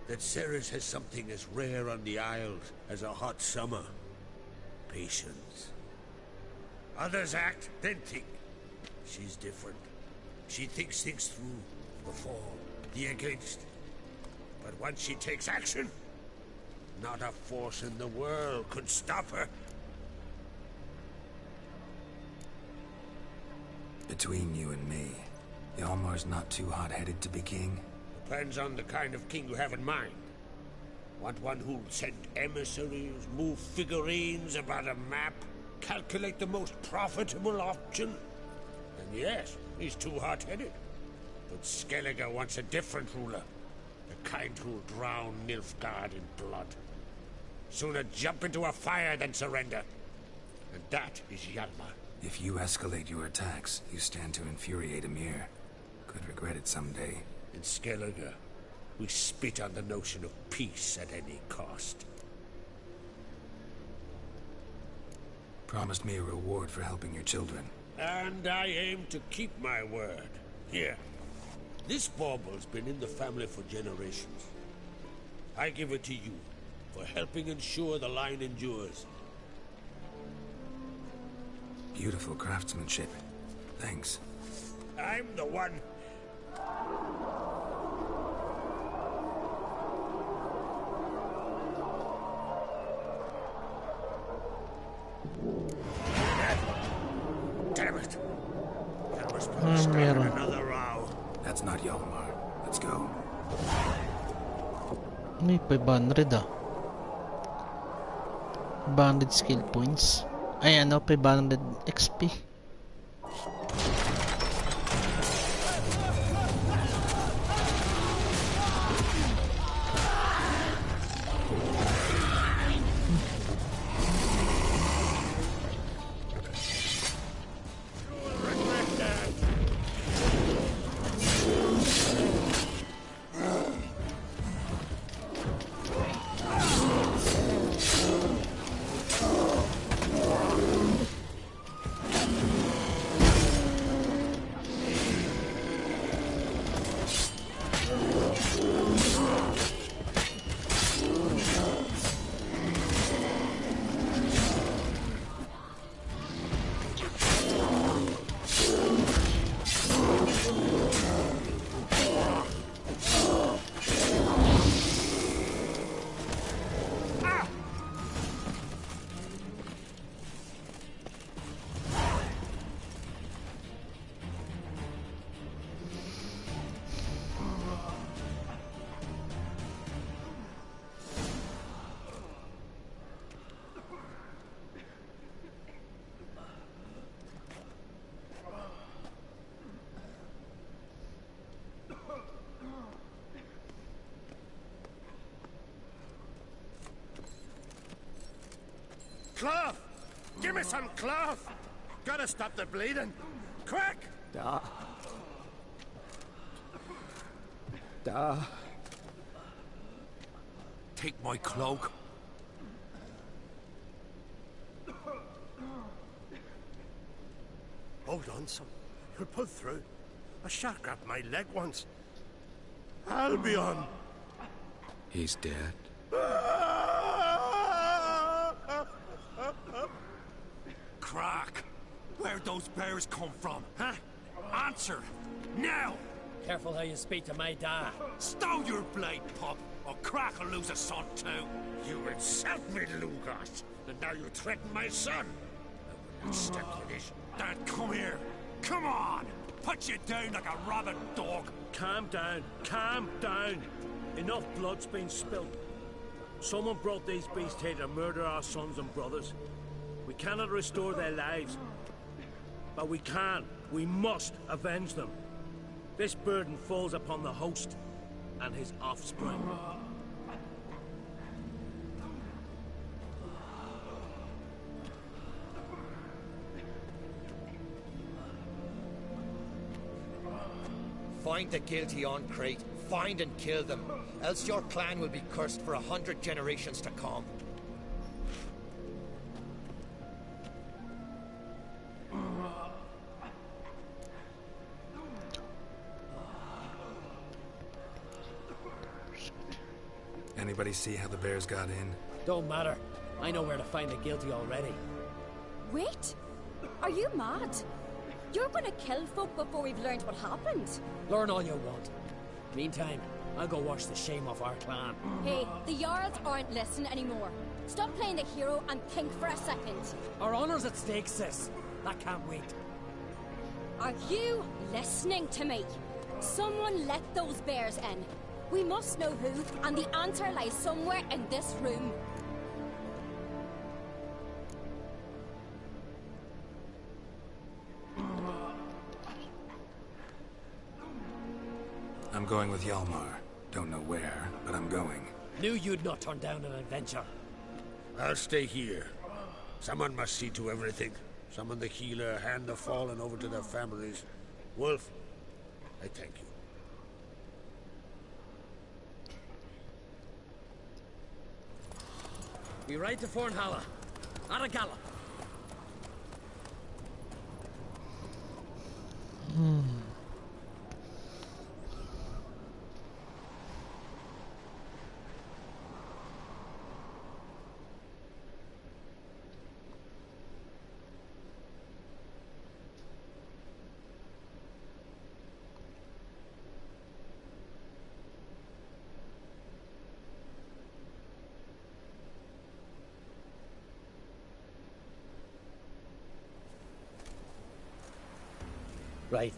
that Cerys has something as rare on the Isles as a hot summer. Patience. Others act, then think. She's different. She thinks things through, the for, the against. But once she takes action, not a force in the world could stop her. Between you and me, Hjalmar's not too hot-headed to be king. Depends on the kind of king you have in mind. Want one who'll send emissaries, move figurines about a map, calculate the most profitable option? And yes, he's too hot-headed. But Skellige wants a different ruler. The kind who'll drown Nilfgaard in blood. Sooner jump into a fire than surrender. And that is Hjalmar. If you escalate your attacks, you stand to infuriate Emir. Could regret it someday. In Skellige, we spit on the notion of peace at any cost. Promised me a reward for helping your children. And I aim to keep my word. Here. This bauble's been in the family for generations. I give it to you for helping ensure the line endures. Beautiful craftsmanship. Thanks. I'm the one. Damn it! There was another row. That's not Hjalmar. Let's go. May 500 ah. 500 skill points. Ay ano, 500 XP. Cloth! Give me some cloth! Gotta stop the bleeding! Quick! Da. Da. Take my cloak. Hold on, son. You'll pull through. A shark grabbed my leg once. Albion! He's dead. Crack! Where'd those bears come from, huh? Answer! Now! Careful how you speak to my dad. Stow your blade, pup, or Crack will lose a son too. You insult me, Lugas, and now you threaten my son. I will not step to this. Dad, come here. Come on! Put you down like a rabid dog. Calm down. Calm down. Enough blood's been spilled. Someone brought these beasts here to murder our sons and brothers. We cannot restore their lives. But we can. We must avenge them. This burden falls upon the host and his offspring. Find the guilty on Crate. Find and kill them. Else your clan will be cursed for 100 generations to come. Anybody see how the bears got in? Don't matter. I know where to find the guilty already. Wait! Are you mad? You're gonna kill folk before we've learned what happened. Learn all you want. Meantime, I'll go wash the shame off our clan. Hey, the Jarls aren't listening anymore. Stop playing the hero and think for a second. Our honor's at stake, sis. That can't wait. Are you listening to me? Someone let those bears in. We must know who, and the answer lies somewhere in this room. I'm going with Hjalmar. Don't know where, but I'm going. Knew you'd not turn down an adventure. I'll stay here. Someone must see to everything. Summon the healer, hand the fallen over to their families. Wolf, I thank you. We ride to Fornhalla. At a gallop. Right.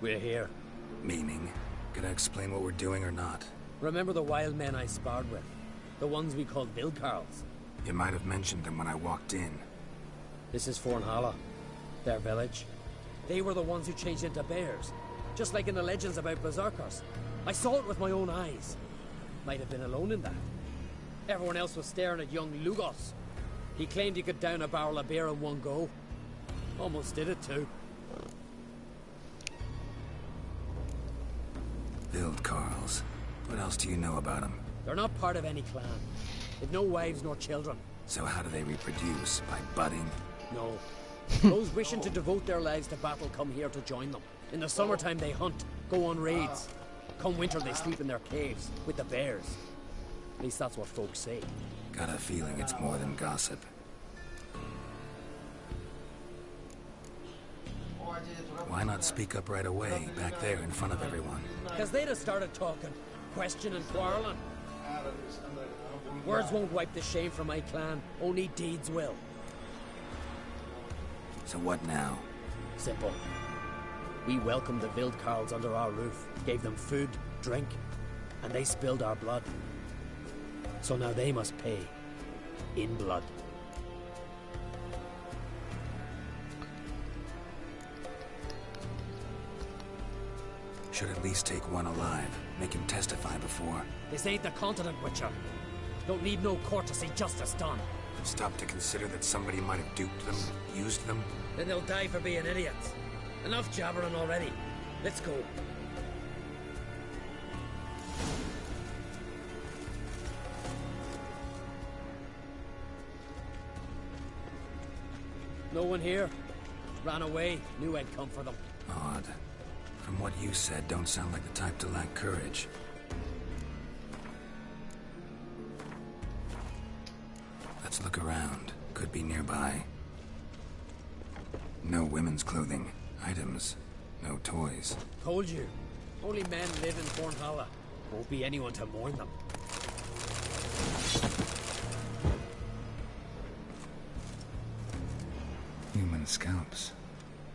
We're here. Meaning? Gonna explain what we're doing or not? Remember the wild men I sparred with? The ones we called Bilkarls? You might have mentioned them when I walked in. This is Fornhalla. Their village. They were the ones who changed into bears. Just like in the legends about berserkers. I saw it with my own eyes. Might have been alone in that. Everyone else was staring at young Lugos. He claimed he could down a barrel of beer in one go. Almost did it too. Carls. What else do you know about them? They're not part of any clan. They've no wives nor children. So how do they reproduce? By budding? No. Those wishing to devote their lives to battle come here to join them. In the summertime they hunt, go on raids. Come winter they sleep in their caves, with the bears. At least that's what folks say. Got a feeling it's more than gossip. Why not speak up right away, back there in front of everyone? Because they'd have started talking, questioning, quarreling. Words won't wipe the shame from my clan, only deeds will. So what now? Simple. We welcomed the Wildkarls under our roof, gave them food, drink, and they spilled our blood. So now they must pay. In blood. Should at least take one alive. Make him testify before. This ain't the continent, Witcher. Don't need no court to see justice done. Stop to consider that somebody might have duped them, used them? Then they'll die for being idiots. Enough jabbering already. Let's go. No one here. Ran away. Knew I'd come for them. Odd. From what you said, don't sound like the type to lack courage. Let's look around. Could be nearby. No women's clothing. Items. No toys. Told you. Only men live in Fornhalla. Won't be anyone to mourn them. Human scalps.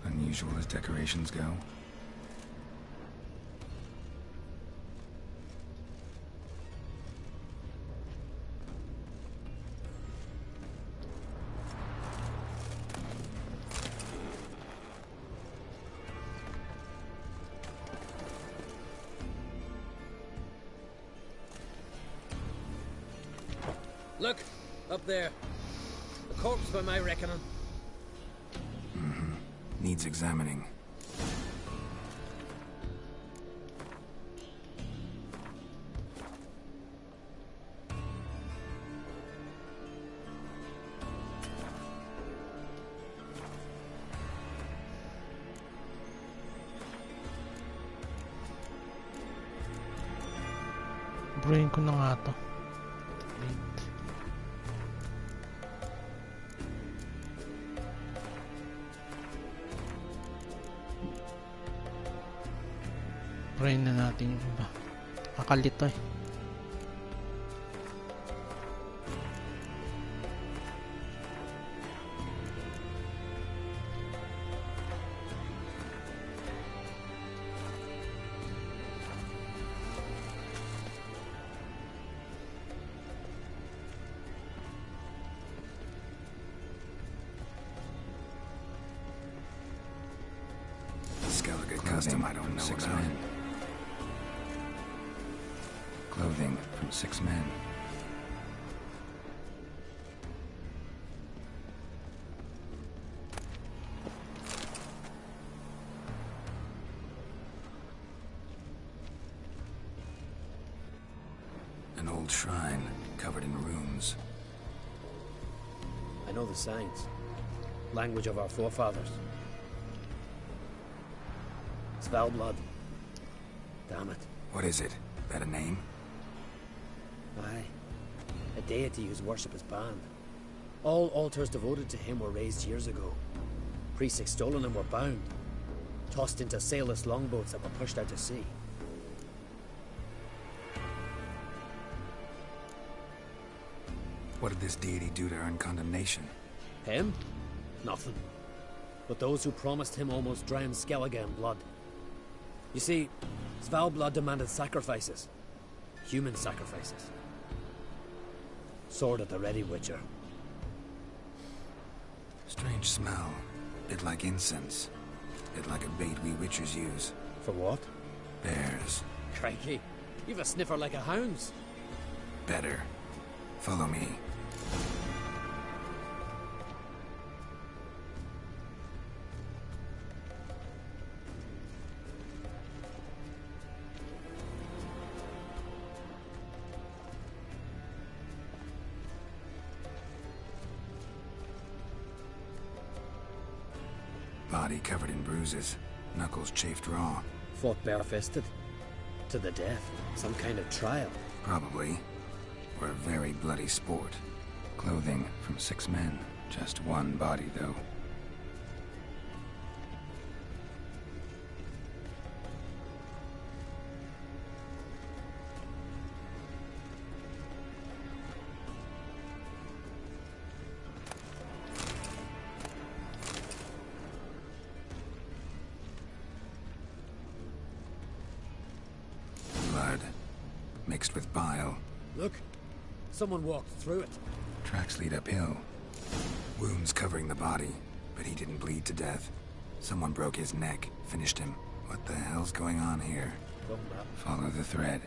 Unusual as decorations go. Look, up there. A corpse by my reckoning. Mm-hmm. Needs examining. Brain ko na nga to. Wait. Brain na natin yung iba. Kakalito eh. Custom I don't know 6 about. men. Clothing from 6 men. An old shrine covered in runes. I know the signs. Language of our forefathers. Svalbard. Damn it. What is it? That a name? Aye. A deity whose worship is banned. All altars devoted to him were razed years ago. Priests extolling him were bound. Tossed into sailless longboats that were pushed out to sea. What did this deity do to earn condemnation? Him? Nothing. But those who promised him almost drowned Skellige in blood. You see, Svalbard demanded sacrifices. Human sacrifices. Sword at the ready, Witcher. Strange smell. Bit like incense. Bit like a bait we witchers use. For what? Bears. Crikey, you've a sniffer like a hound's. Better. Follow me. Body covered in bruises, knuckles chafed raw. Fought barefisted? To the death? Some kind of trial? Probably. Or a very bloody sport. Clothing from 6 men. Just one body, though. Blood. Mixed with bile. Look, someone walked through it. Tracks lead uphill. Wounds covering the body, but he didn't bleed to death. Someone broke his neck, finished him. What the hell's going on here? Follow the thread.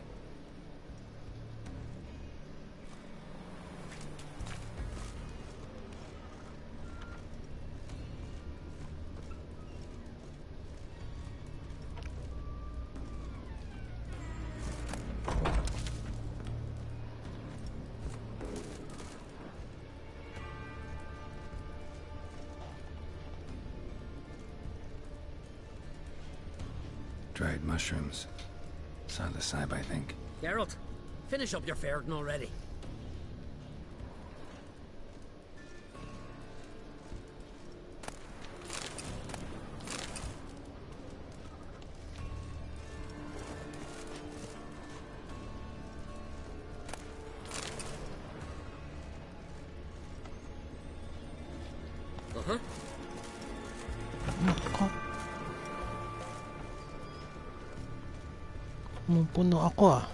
Dried mushrooms. Psilocybe, I think. Geralt, finish up your Ferdinand already. Nako. Puno ako ah.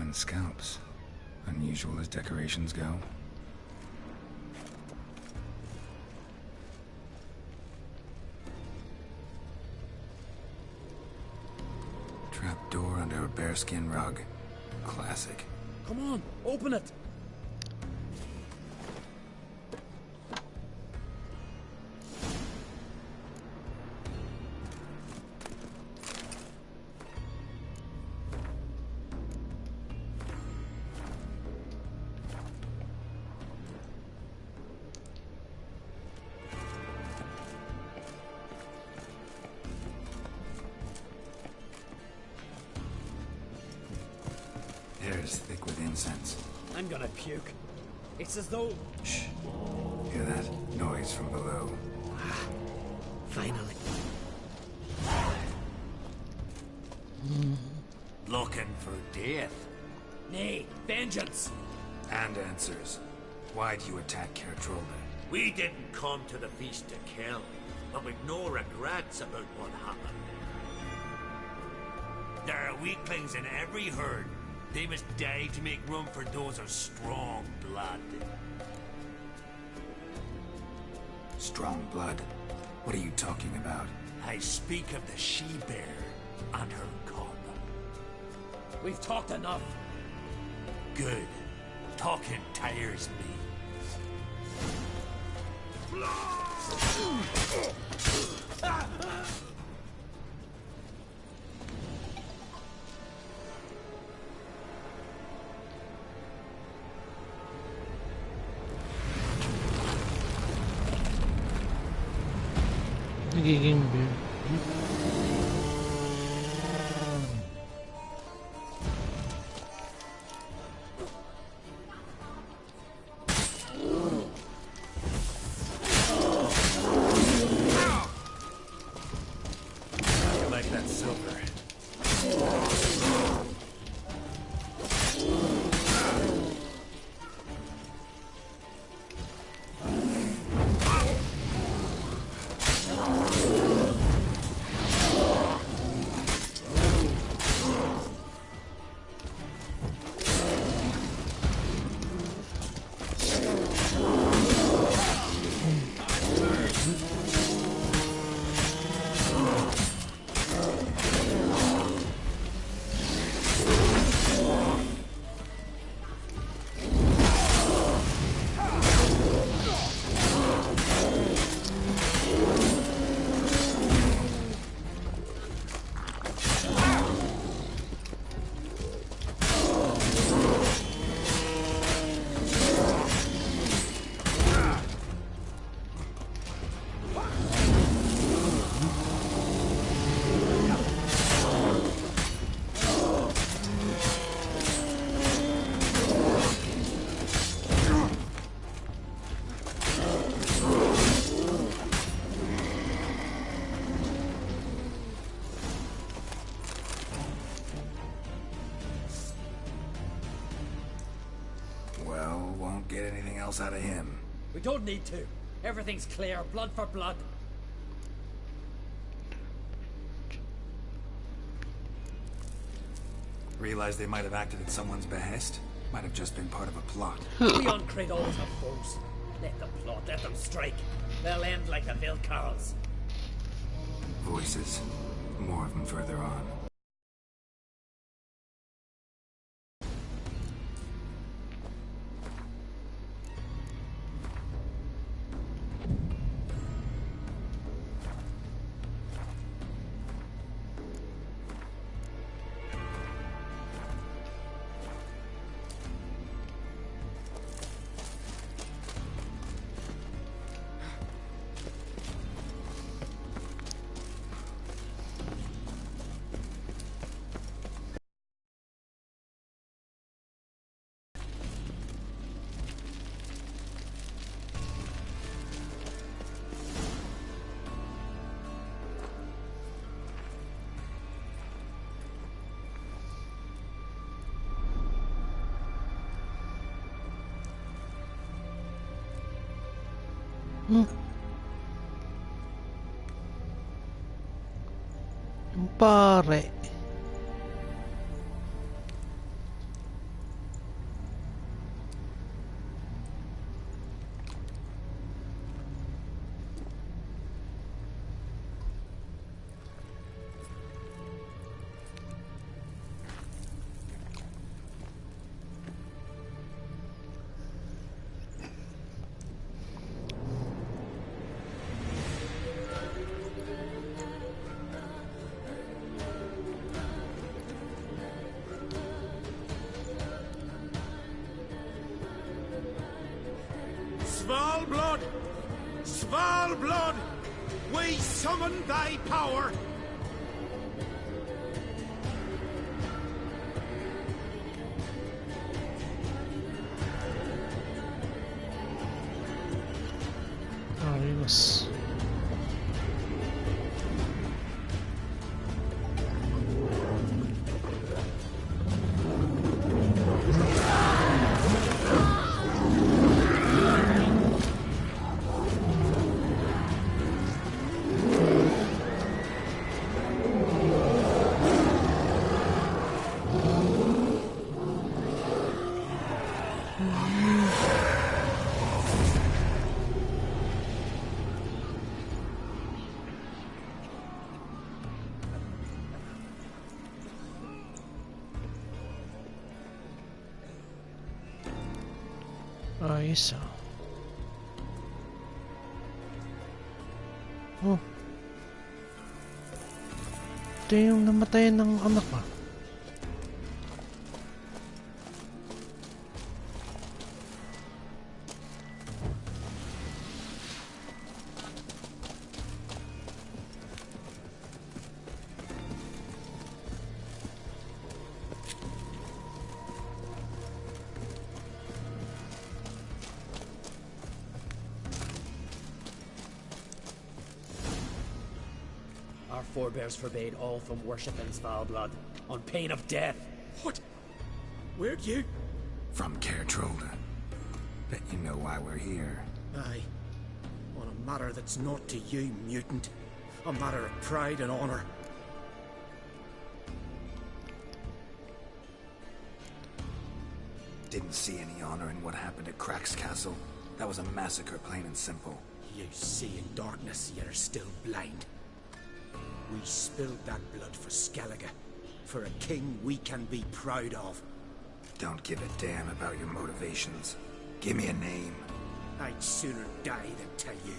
human scalps. Unusual as decorations go. Trap door under a bearskin rug. Classic. Come on, open it! Air's thick with incense. I'm gonna puke. It's as though... Shh. Hear that? Noise from below. Finally. Looking for death? Nay, vengeance! And answers. Why do you attack Caerdrolda? We didn't come to the feast to kill, but with no regrets about what happened. There are weaklings in every herd. They must die to make room for those of strong blood. Strong blood? What are you talking about? I speak of the she-bear and her cub. We've talked enough. Good. Talking tires me. Nagiging weird. You like that silver? Well, won't get anything else out of him. We don't need to. Everything's clear, blood for blood. Realize they might have acted at someone's behest? Might have just been part of a plot. We on Crete always have foes. Let them plot, let them strike. They'll end like the Vilcarls. Voices. More of them further on. Pare. Svalblood! Svalblood! We summon thy power! Ayos. Ayos ah. Oh. Ito yung namatayan ng anak ah. Our forebears forbade all from worship in Svalblood, on pain of death. What? Where'd you? From Cairtrolda. Bet you know why we're here. Aye. On a matter that's not to you, mutant. A matter of pride and honor. Didn't see any honor in what happened at Crack's castle. That was a massacre, plain and simple. You see in darkness, you're still blind. We spilled that blood for Skellige, for a king we can be proud of. Don't give a damn about your motivations. Give me a name. I'd sooner die than tell you.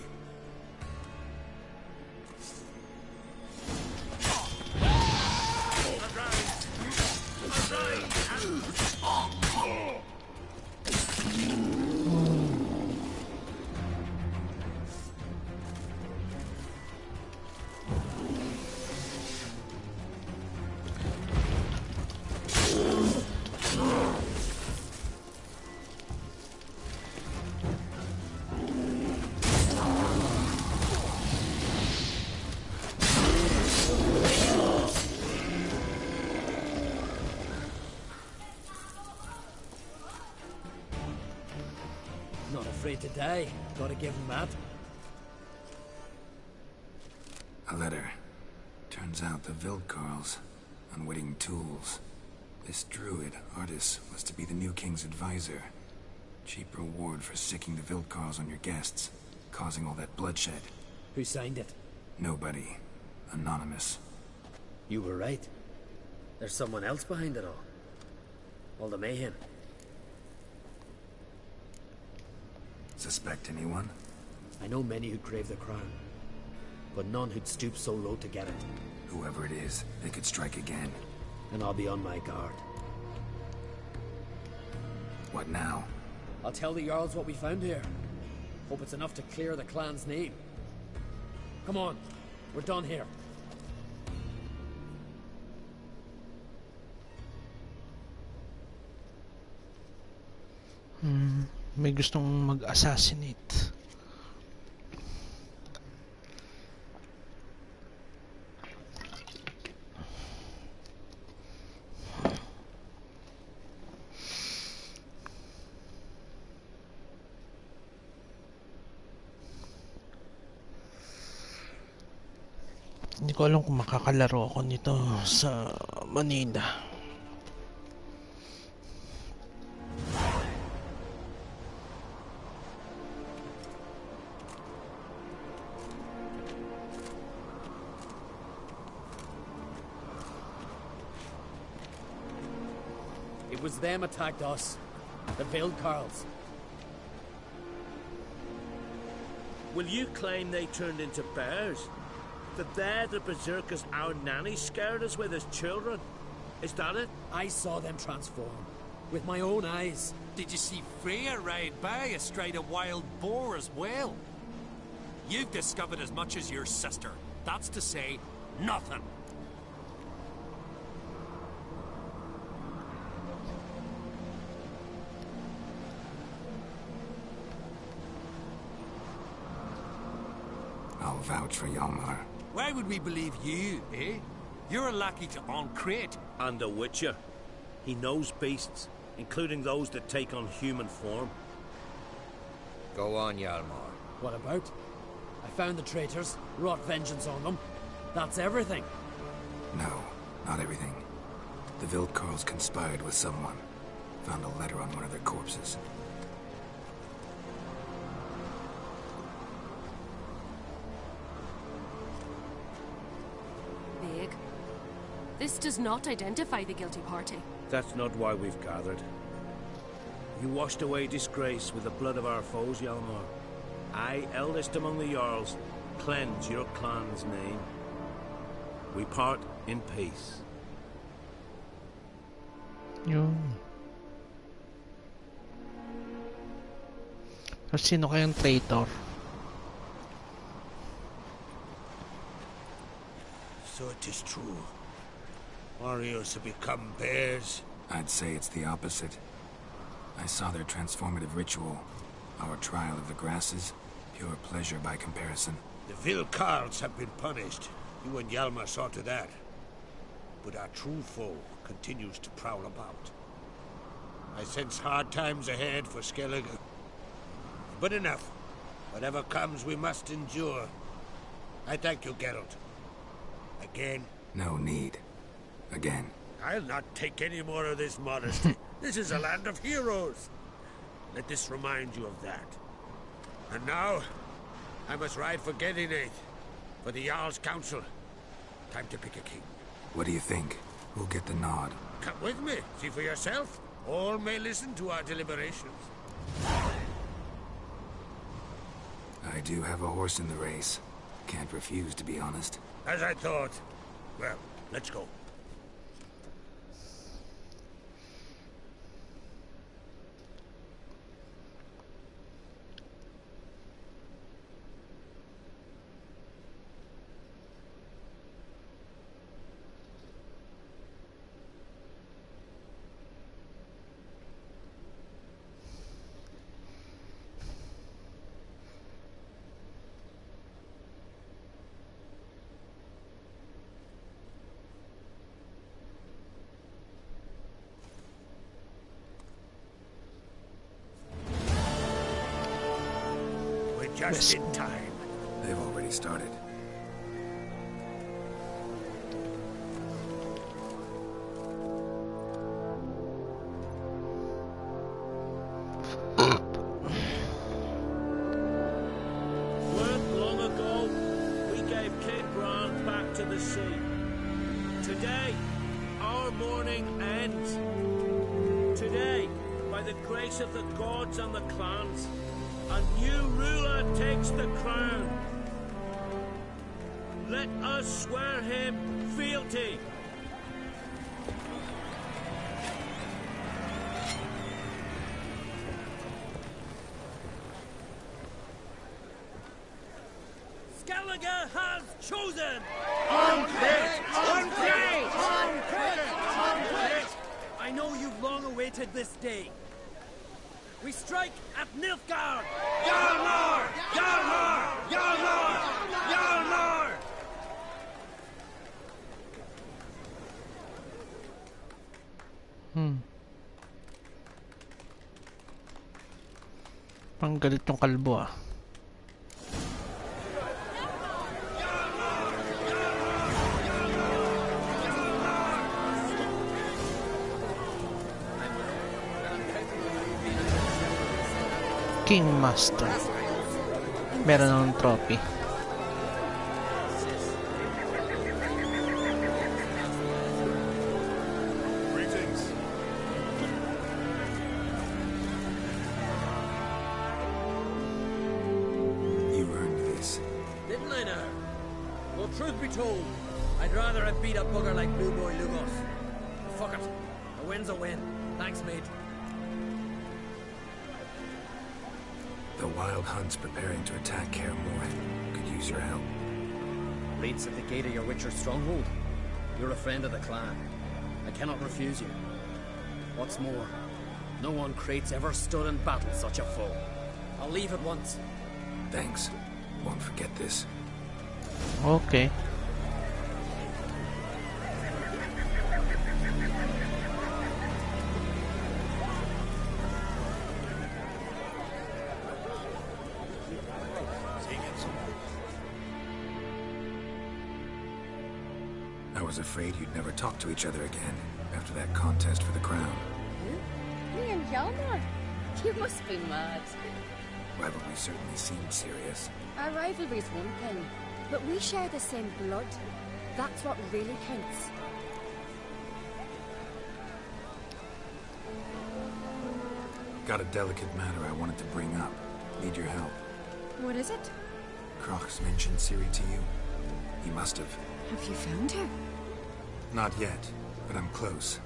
Not afraid to die. Gotta give him that. A letter. Turns out the Vildkarls. Unwitting tools. This druid, Artis, was to be the new king's advisor. Cheap reward for sicking the Vildkarls on your guests, causing all that bloodshed. Who signed it? Nobody. Anonymous. You were right. There's someone else behind it all. All the mayhem. Suspect anyone? I know many who crave the crown, but none who'd stoop so low to get it. Whoever it is, they could strike again. And I'll be on my guard. What now? I'll tell the Jarls what we found here. Hope it's enough to clear the clan's name. Come on, we're done here. May gustong mag-assassinate. Hindi ko alam kung makakalaro ako nito sa Manila. It was them attacked us. The Vildkarls. Will you claim they turned into bears? That they're the berserkers our nanny scared us with as children? Is that it? I saw them transform. With my own eyes. Did you see Freya ride by astride a wild boar as well? You've discovered as much as your sister. That's to say, nothing. I'll vouch for Hjalmar. Why would we believe you, eh? You're a lackey to Ancrate. And a witcher. He knows beasts, including those that take on human form. Go on, Hjalmar. What about? I found the traitors, wrought vengeance on them. That's everything. No, not everything. The Wildkarls conspired with someone. Found a letter on one of their corpses. Vague. This does not identify the guilty party. That's not why we've gathered. You washed away disgrace with the blood of our foes, Hjalmar. I, eldest among the Jarls, cleanse your clan's name. We part in peace. Yun. So, sino kayang traitor? So it is true. Warriors have become bears. I'd say it's the opposite. I saw their transformative ritual. Our trial of the grasses, pure pleasure by comparison. The Wildkarls have been punished. You and Hjalmar saw to that. But our true foe continues to prowl about. I sense hard times ahead for Skellige. But enough. Whatever comes, we must endure. I thank you, Geralt. Again. No need. Again. I'll not take any more of this modesty. This is a land of heroes. Let this remind you of that. And now, I must ride for Gedinath, for the Jarl's Council. Time to pick a king. What do you think? Who'll get the nod? Come with me. See for yourself. All may listen to our deliberations. I do have a horse in the race. Can't refuse, to be honest. As I thought. Well, let's go. Just in time. They've already started. Long ago, we gave Kid Bran back to the sea. Today, our mourning ends. Today, by the grace of the gods and the clans, a new ruler takes the crown. Let us swear him fealty. Skellige has chosen! I know you've long awaited this day. We strike at Nilfgaard! Hjalmar! Hjalmar! Hjalmar! Hjalmar! Panggalit yung kalbo ah. King Master. Meron ng trophy. Greetings. You earned this. Didn't I now? Well, truth be told, I'd rather have beat a bugger like Blue Boy Lugos. Fuck it. A win's a win. Thanks, mate. The Wild Hunt's preparing to attack Kaer Morhen. Could use your help. Raids at the gate of your Witcher stronghold. You're a friend of the clan. I cannot refuse you. What's more, no one Crate's ever stood and battled such a foe. I'll leave at once. Thanks. Won't forget this. Okay. I was afraid you'd never talk to each other again after that contest for the crown. Me and Hjalmar? You must be mad. Rivalry certainly seemed serious. Our rivalry's one thing, but we share the same blood. That's what really counts. Got a delicate matter I wanted to bring up. Need your help. What is it? Croc's mentioned Ciri to you. He must have. Have you found her? Not yet, but I'm close.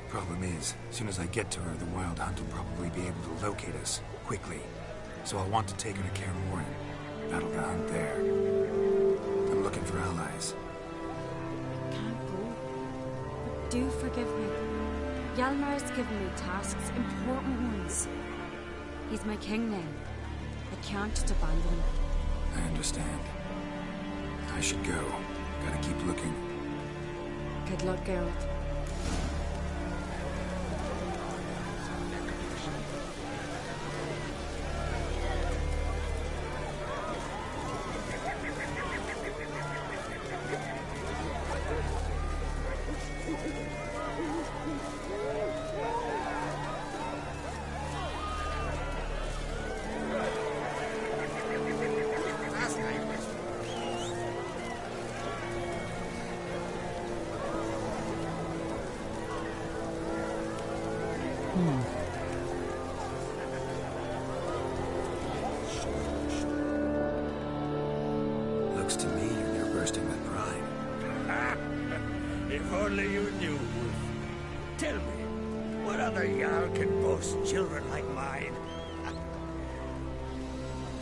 Problem is, as soon as I get to her, the Wild Hunt will probably be able to locate us, quickly. So I'll want to take her to Kaer Morhen. Battle the hunt there. I'm looking for allies. Can't go. But do forgive me. Hjalmar's given me tasks, important ones. He's my king now. I can't just abandon him. I understand. I should go. Gotta keep looking. Good luck, Geralt. Looks to me you're bursting with pride. If only you knew, Wolf. Tell me, what other Jarl can boast children like mine?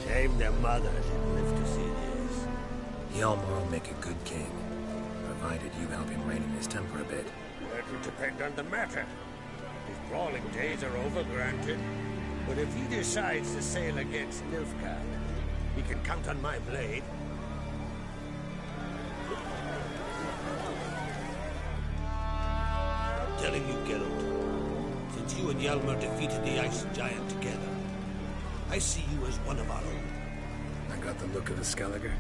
Shame their mothers didn't live to see this. Hjalmar will make a good king, provided you help him rein in his temper a bit. That would depend on the matter. His brawling days are over, granted. But if he decides to sail against Nilfgaard, he can count on my blade. I'm telling you, Geralt, since you and Hjalmar defeated the Ice Giant together, I see you as one of our own. I got the look of a Skelliger.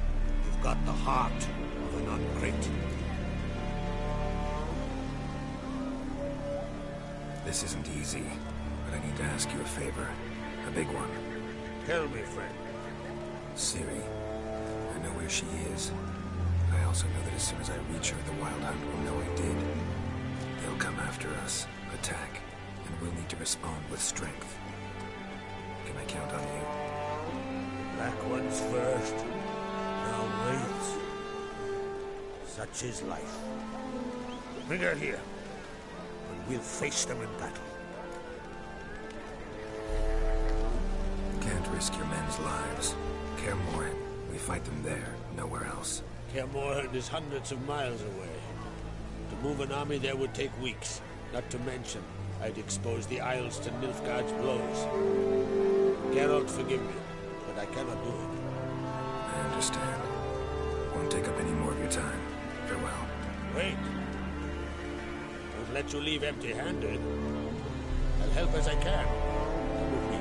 You've got the heart of an Ungreat. This isn't easy, but I need to ask you a favor. A big one. Tell me, friend. Ciri. I know where she is. I also know that as soon as I reach her, the Wild Hunt will know I did. They'll come after us, attack, and we'll need to respond with strength. Can I count on you? Black ones first. Now wait. Such is life. Bring her here, and we'll face them in battle. Can't risk your men's lives. Kaer Morhen. We fight them there, nowhere else. Kaer Morhen is hundreds of miles away. To move an army there would take weeks. Not to mention, I'd expose the Isles to Nilfgaard's blows. Geralt, forgive me, but I cannot do it. I understand. Won't take up any more of your time. Farewell. Wait. Don't let you leave empty-handed. I'll help as I can. Come with me.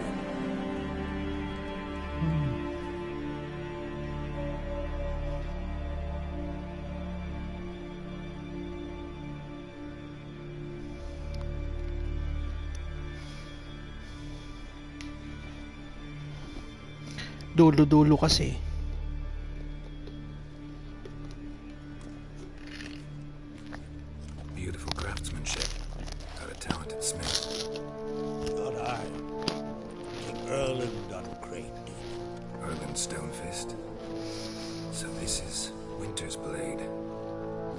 Dulo-dulo kasi. Beautiful craftsmanship. Got a talented smith. Not I. King Erland Ungreat. Erland Stonefist. So this is Winter's blade.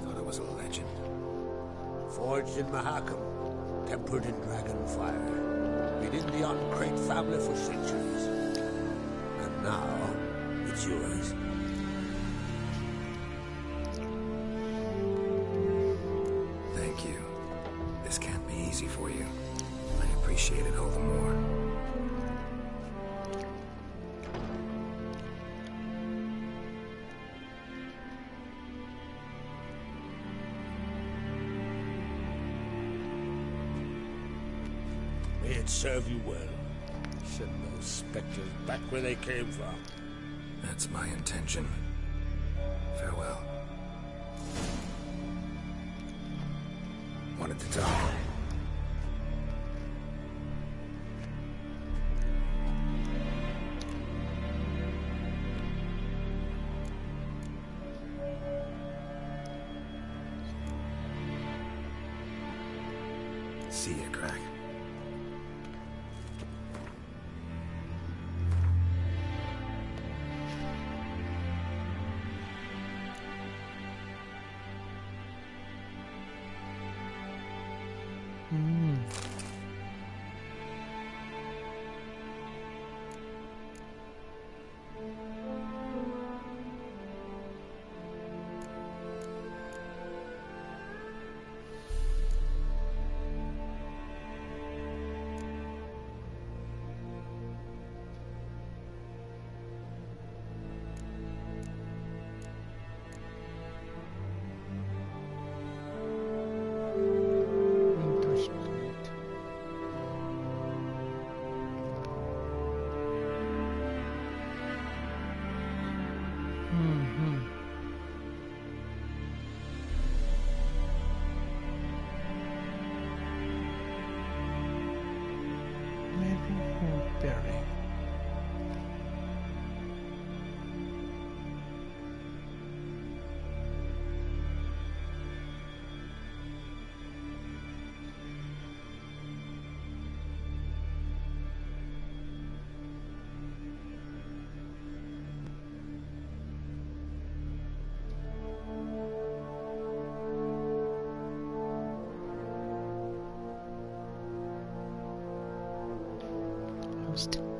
Thought it was a legend. Forged in Mahakam. tempered in dragon fire. Been in the Uncrate family for centuries. And now, it's yours. Thank you. This can't be easy for you. I appreciate it all the more. May it serve you well. Send those specters back where they came from. That's my intention. Farewell. Wanted to talk. See ya, Craig.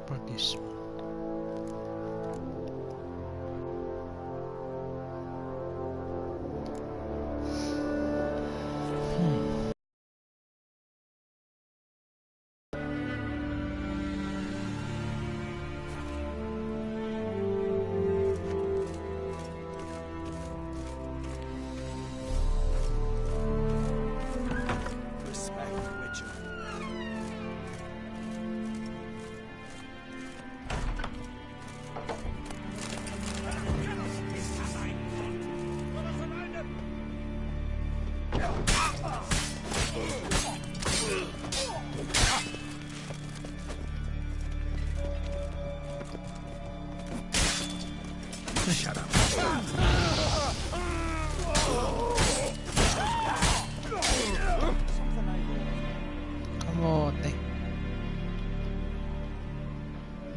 For this one. Respect the Witcher. Shut up. Kamote.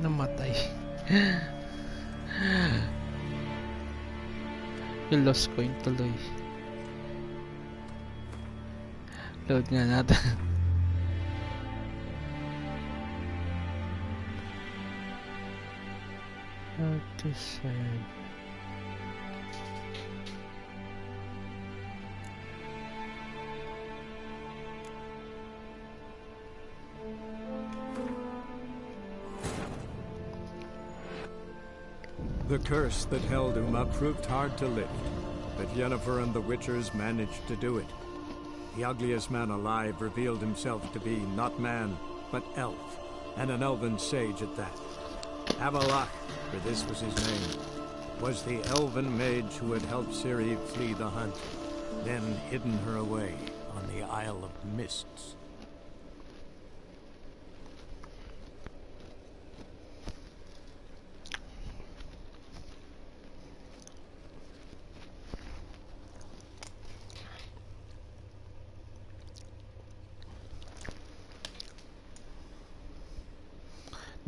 Namatay. Yung lost coin tuloy. Load nga natin. How to save. The curse that held Uma proved hard to lift, but Yennefer and the Witchers managed to do it. The ugliest man alive revealed himself to be not man, but elf, and an elven sage at that. Avalach, for this was his name, was the elven mage who had helped Ciri flee the hunt, then hidden her away on the Isle of Mists.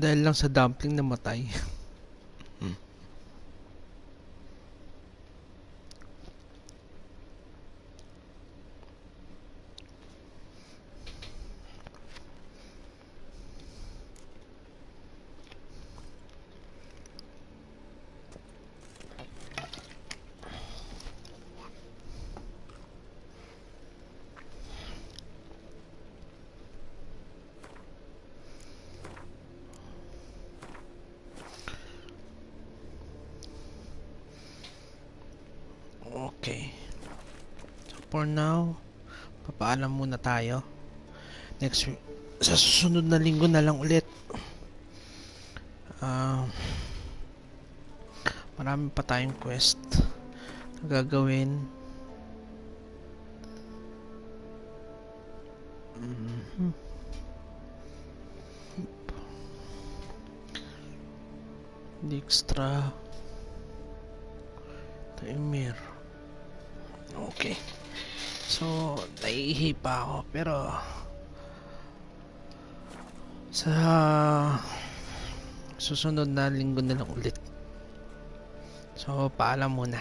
Dahil lang sa dumpling namatay. Okay. So for now, papaalam muna tayo. Next week, sa susunod na linggo na lang ulit. Marami pa tayong quest na gagawin. Dijkstra timer. Okay, so naiihi pa ako, pero sa susunod na linggo na lang ulit. So paalam muna.